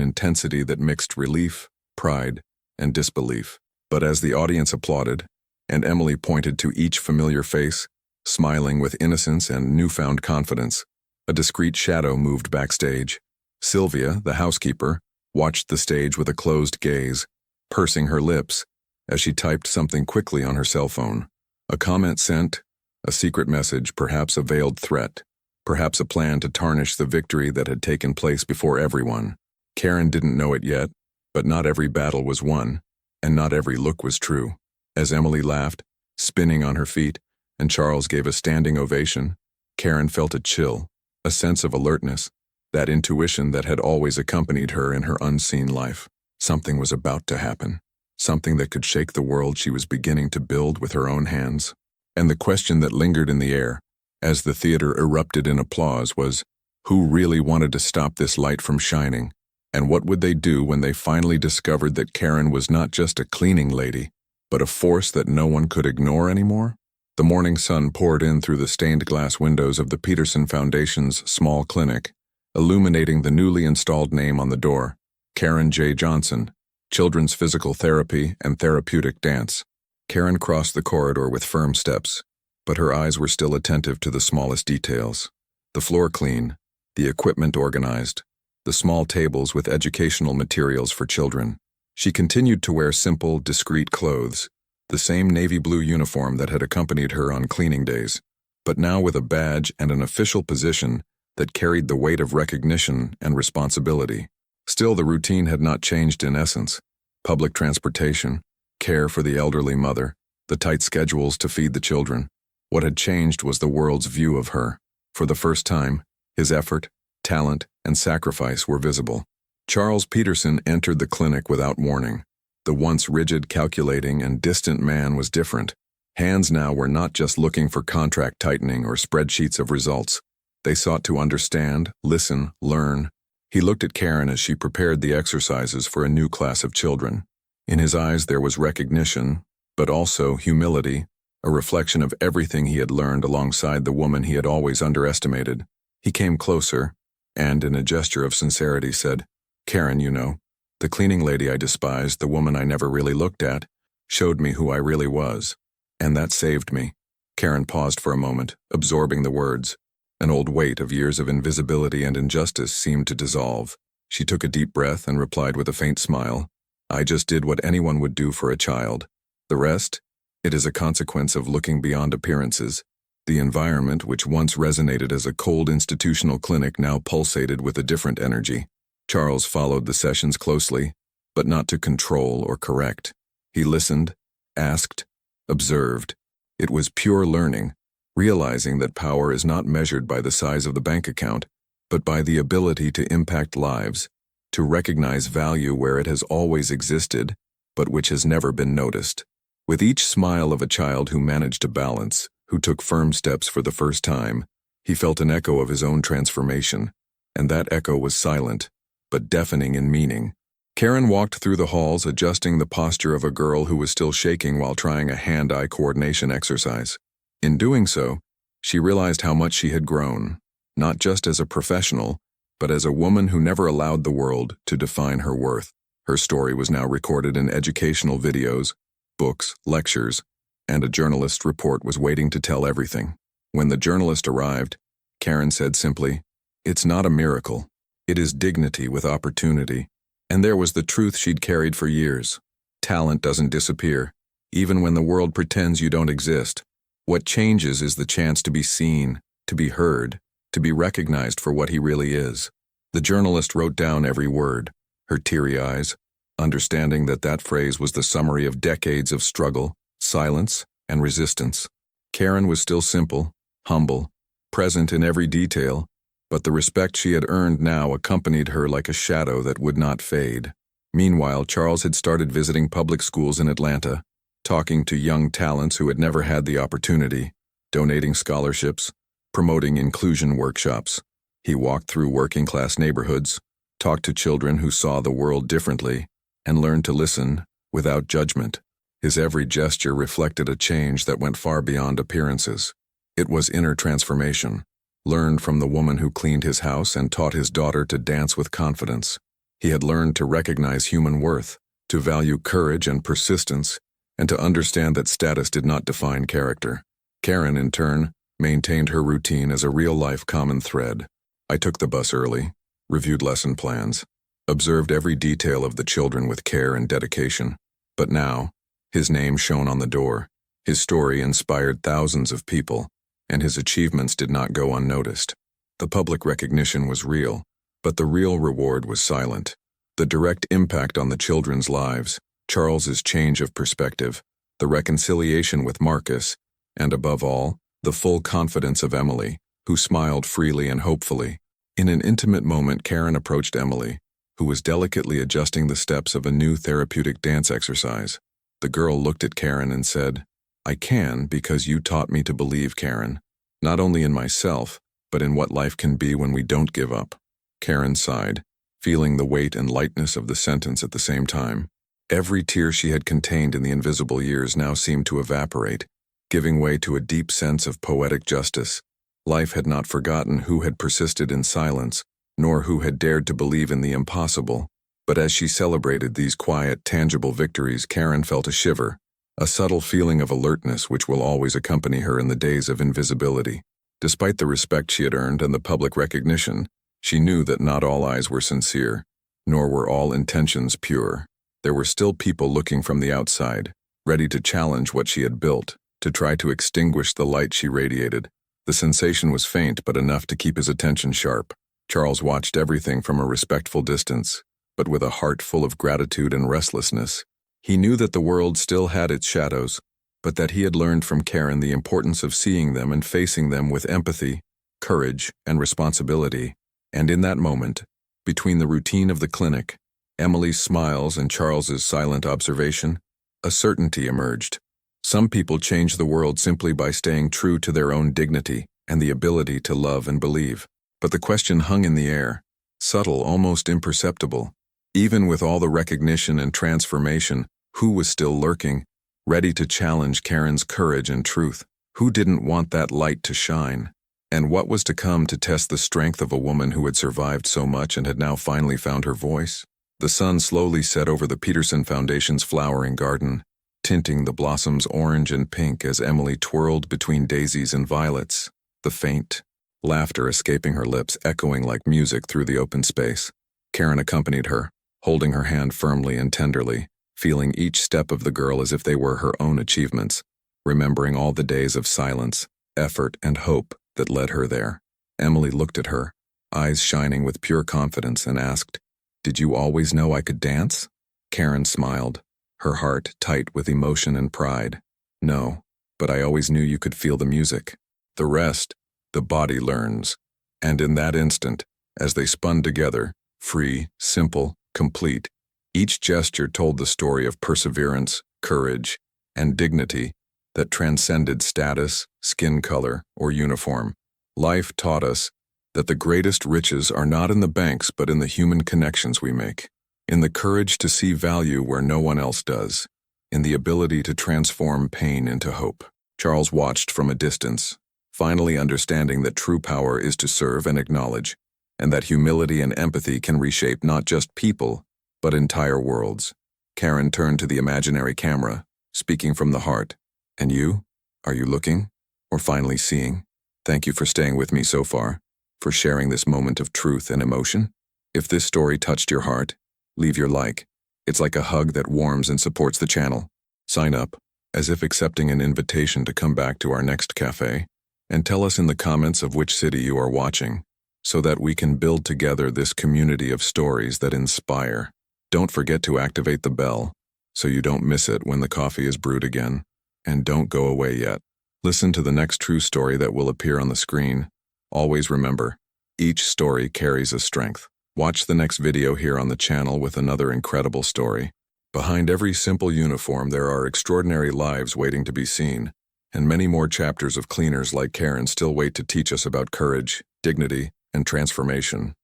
intensity that mixed relief, pride, and disbelief. But as the audience applauded, and Emily pointed to each familiar face, smiling with innocence and newfound confidence, a discreet shadow moved backstage. Sylvia, the housekeeper, watched the stage with a closed gaze, pursing her lips as she typed something quickly on her cell phone. A comment sent, a secret message, perhaps a veiled threat, perhaps a plan to tarnish the victory that had taken place before everyone. Karen didn't know it yet, but not every battle was won, and not every look was true. As Emily laughed, spinning on her feet, and Charles gave a standing ovation, Karen felt a chill, a sense of alertness, that intuition that had always accompanied her in her unseen life. Something was about to happen, something that could shake the world she was beginning to build with her own hands. And the question that lingered in the air, as the theater erupted in applause, was, who really wanted to stop this light from shining? And what would they do when they finally discovered that Karen was not just a cleaning lady, but a force that no one could ignore anymore? The morning sun poured in through the stained glass windows of the Peterson Foundation's small clinic, illuminating the newly installed name on the door, Karen J. Johnson, Children's Physical Therapy and Therapeutic Dance. Karen crossed the corridor with firm steps, but her eyes were still attentive to the smallest details. The floor clean, the equipment organized, the small tables with educational materials for children. She continued to wear simple, discreet clothes, the same navy blue uniform that had accompanied her on cleaning days, but now with a badge and an official position that carried the weight of recognition and responsibility. Still, the routine had not changed in essence. Public transportation, care for the elderly mother, the tight schedules to feed the children. What had changed was the world's view of her. For the first time, his effort, talent, and sacrifice were visible. Charles Peterson entered the clinic without warning. The once rigid, calculating, and distant man was different. Hands now were not just looking for contract tightening or spreadsheets of results. They sought to understand, listen, learn. He looked at Karen as she prepared the exercises for a new class of children. In his eyes there was recognition, but also humility, a reflection of everything he had learned alongside the woman he had always underestimated. He came closer, and in a gesture of sincerity said, "Karen, you know, the cleaning lady I despised, the woman I never really looked at, showed me who I really was. And that saved me." Karen paused for a moment, absorbing the words. An old weight of years of invisibility and injustice seemed to dissolve. She took a deep breath and replied with a faint smile, "I just did what anyone would do for a child. The rest? It is a consequence of looking beyond appearances." The environment, which once resonated as a cold institutional clinic, now pulsated with a different energy. Charles followed the sessions closely, but not to control or correct. He listened, asked, observed. It was pure learning, realizing that power is not measured by the size of the bank account, but by the ability to impact lives, to recognize value where it has always existed, but which has never been noticed. With each smile of a child who managed to balance, who took firm steps for the first time, he felt an echo of his own transformation, and that echo was silent, but deafening in meaning. Karen walked through the halls, adjusting the posture of a girl who was still shaking while trying a hand-eye coordination exercise. In doing so, she realized how much she had grown, not just as a professional, but as a woman who never allowed the world to define her worth. Her story was now recorded in educational videos, books, lectures, and a journalist's report was waiting to tell everything. When the journalist arrived, Karen said simply, "It's not a miracle. It is dignity with opportunity." And there was the truth she'd carried for years. Talent doesn't disappear, even when the world pretends you don't exist. What changes is the chance to be seen, to be heard, to be recognized for what he really is. The journalist wrote down every word, her teary eyes, understanding that that phrase was the summary of decades of struggle, silence, and resistance. Karen was still simple, humble, present in every detail, but the respect she had earned now accompanied her like a shadow that would not fade. Meanwhile, Charles had started visiting public schools in Atlanta, talking to young talents who had never had the opportunity, donating scholarships, promoting inclusion workshops. He walked through working-class neighborhoods, talked to children who saw the world differently, and learned to listen without judgment. His every gesture reflected a change that went far beyond appearances. It was inner transformation, learned from the woman who cleaned his house and taught his daughter to dance with confidence. He had learned to recognize human worth, to value courage and persistence, and to understand that status did not define character. Karen, in turn, maintained her routine as a real-life common thread. I took the bus early, reviewed lesson plans, observed every detail of the children with care and dedication. But now, his name shone on the door. His story inspired thousands of people, and his achievements did not go unnoticed. The public recognition was real, but the real reward was silent. The direct impact on the children's lives, Charles's change of perspective, the reconciliation with Marcus, and above all, the full confidence of Emily, who smiled freely and hopefully. In an intimate moment, Karen approached Emily, who was delicately adjusting the steps of a new therapeutic dance exercise. The girl looked at Karen and said, "I can because you taught me to believe, Karen, not only in myself, but in what life can be when we don't give up." Karen sighed, feeling the weight and lightness of the sentence at the same time. Every tear she had contained in the invisible years now seemed to evaporate, giving way to a deep sense of poetic justice. Life had not forgotten who had persisted in silence, nor who had dared to believe in the impossible. But as she celebrated these quiet, tangible victories, Karen felt a shiver, a subtle feeling of alertness which will always accompany her in the days of invisibility. Despite the respect she had earned and the public recognition, she knew that not all eyes were sincere, nor were all intentions pure. There were still people looking from the outside, ready to challenge what she had built, to try to extinguish the light she radiated. The sensation was faint, but enough to keep his attention sharp. Charles watched everything from a respectful distance, but with a heart full of gratitude and restlessness. He knew that the world still had its shadows, but that he had learned from Karen the importance of seeing them and facing them with empathy, courage, and responsibility. And in that moment, between the routine of the clinic, Emily's smiles and Charles's silent observation, a certainty emerged. Some people change the world simply by staying true to their own dignity and the ability to love and believe. But the question hung in the air, subtle, almost imperceptible. Even with all the recognition and transformation, who was still lurking, ready to challenge Karen's courage and truth? Who didn't want that light to shine? And what was to come to test the strength of a woman who had survived so much and had now finally found her voice? The sun slowly set over the Peterson Foundation's flowering garden, tinting the blossoms orange and pink as Emily twirled between daisies and violets, the faint laughter escaping her lips echoing like music through the open space. Karen accompanied her, holding her hand firmly and tenderly, feeling each step of the girl as if they were her own achievements, remembering all the days of silence, effort, and hope that led her there. Emily looked at her, eyes shining with pure confidence, and asked, "Did you always know I could dance?" Karen smiled, her heart tight with emotion and pride. "No, but I always knew you could feel the music. The rest, the body learns." And in that instant, as they spun together, free, simple, complete, each gesture told the story of perseverance, courage, and dignity that transcended status, skin color, or uniform. Life taught us that the greatest riches are not in the banks but in the human connections we make, in the courage to see value where no one else does, in the ability to transform pain into hope. Charles watched from a distance, finally understanding that true power is to serve and acknowledge, and that humility and empathy can reshape not just people, but entire worlds. Karen turned to the imaginary camera, speaking from the heart. "And you? Are you looking? Or finally seeing? Thank you for staying with me so far, for sharing this moment of truth and emotion. If this story touched your heart, leave your like. It's like a hug that warms and supports the channel. Sign up, as if accepting an invitation to come back to our next cafe, and tell us in the comments of which city you are watching, so that we can build together this community of stories that inspire. Don't forget to activate the bell, so you don't miss it when the coffee is brewed again. And don't go away yet. Listen to the next true story that will appear on the screen. Always remember, each story carries a strength. Watch the next video here on the channel with another incredible story. Behind every simple uniform there are extraordinary lives waiting to be seen, and many more chapters of cleaners like Karen still wait to teach us about courage, dignity, and transformation.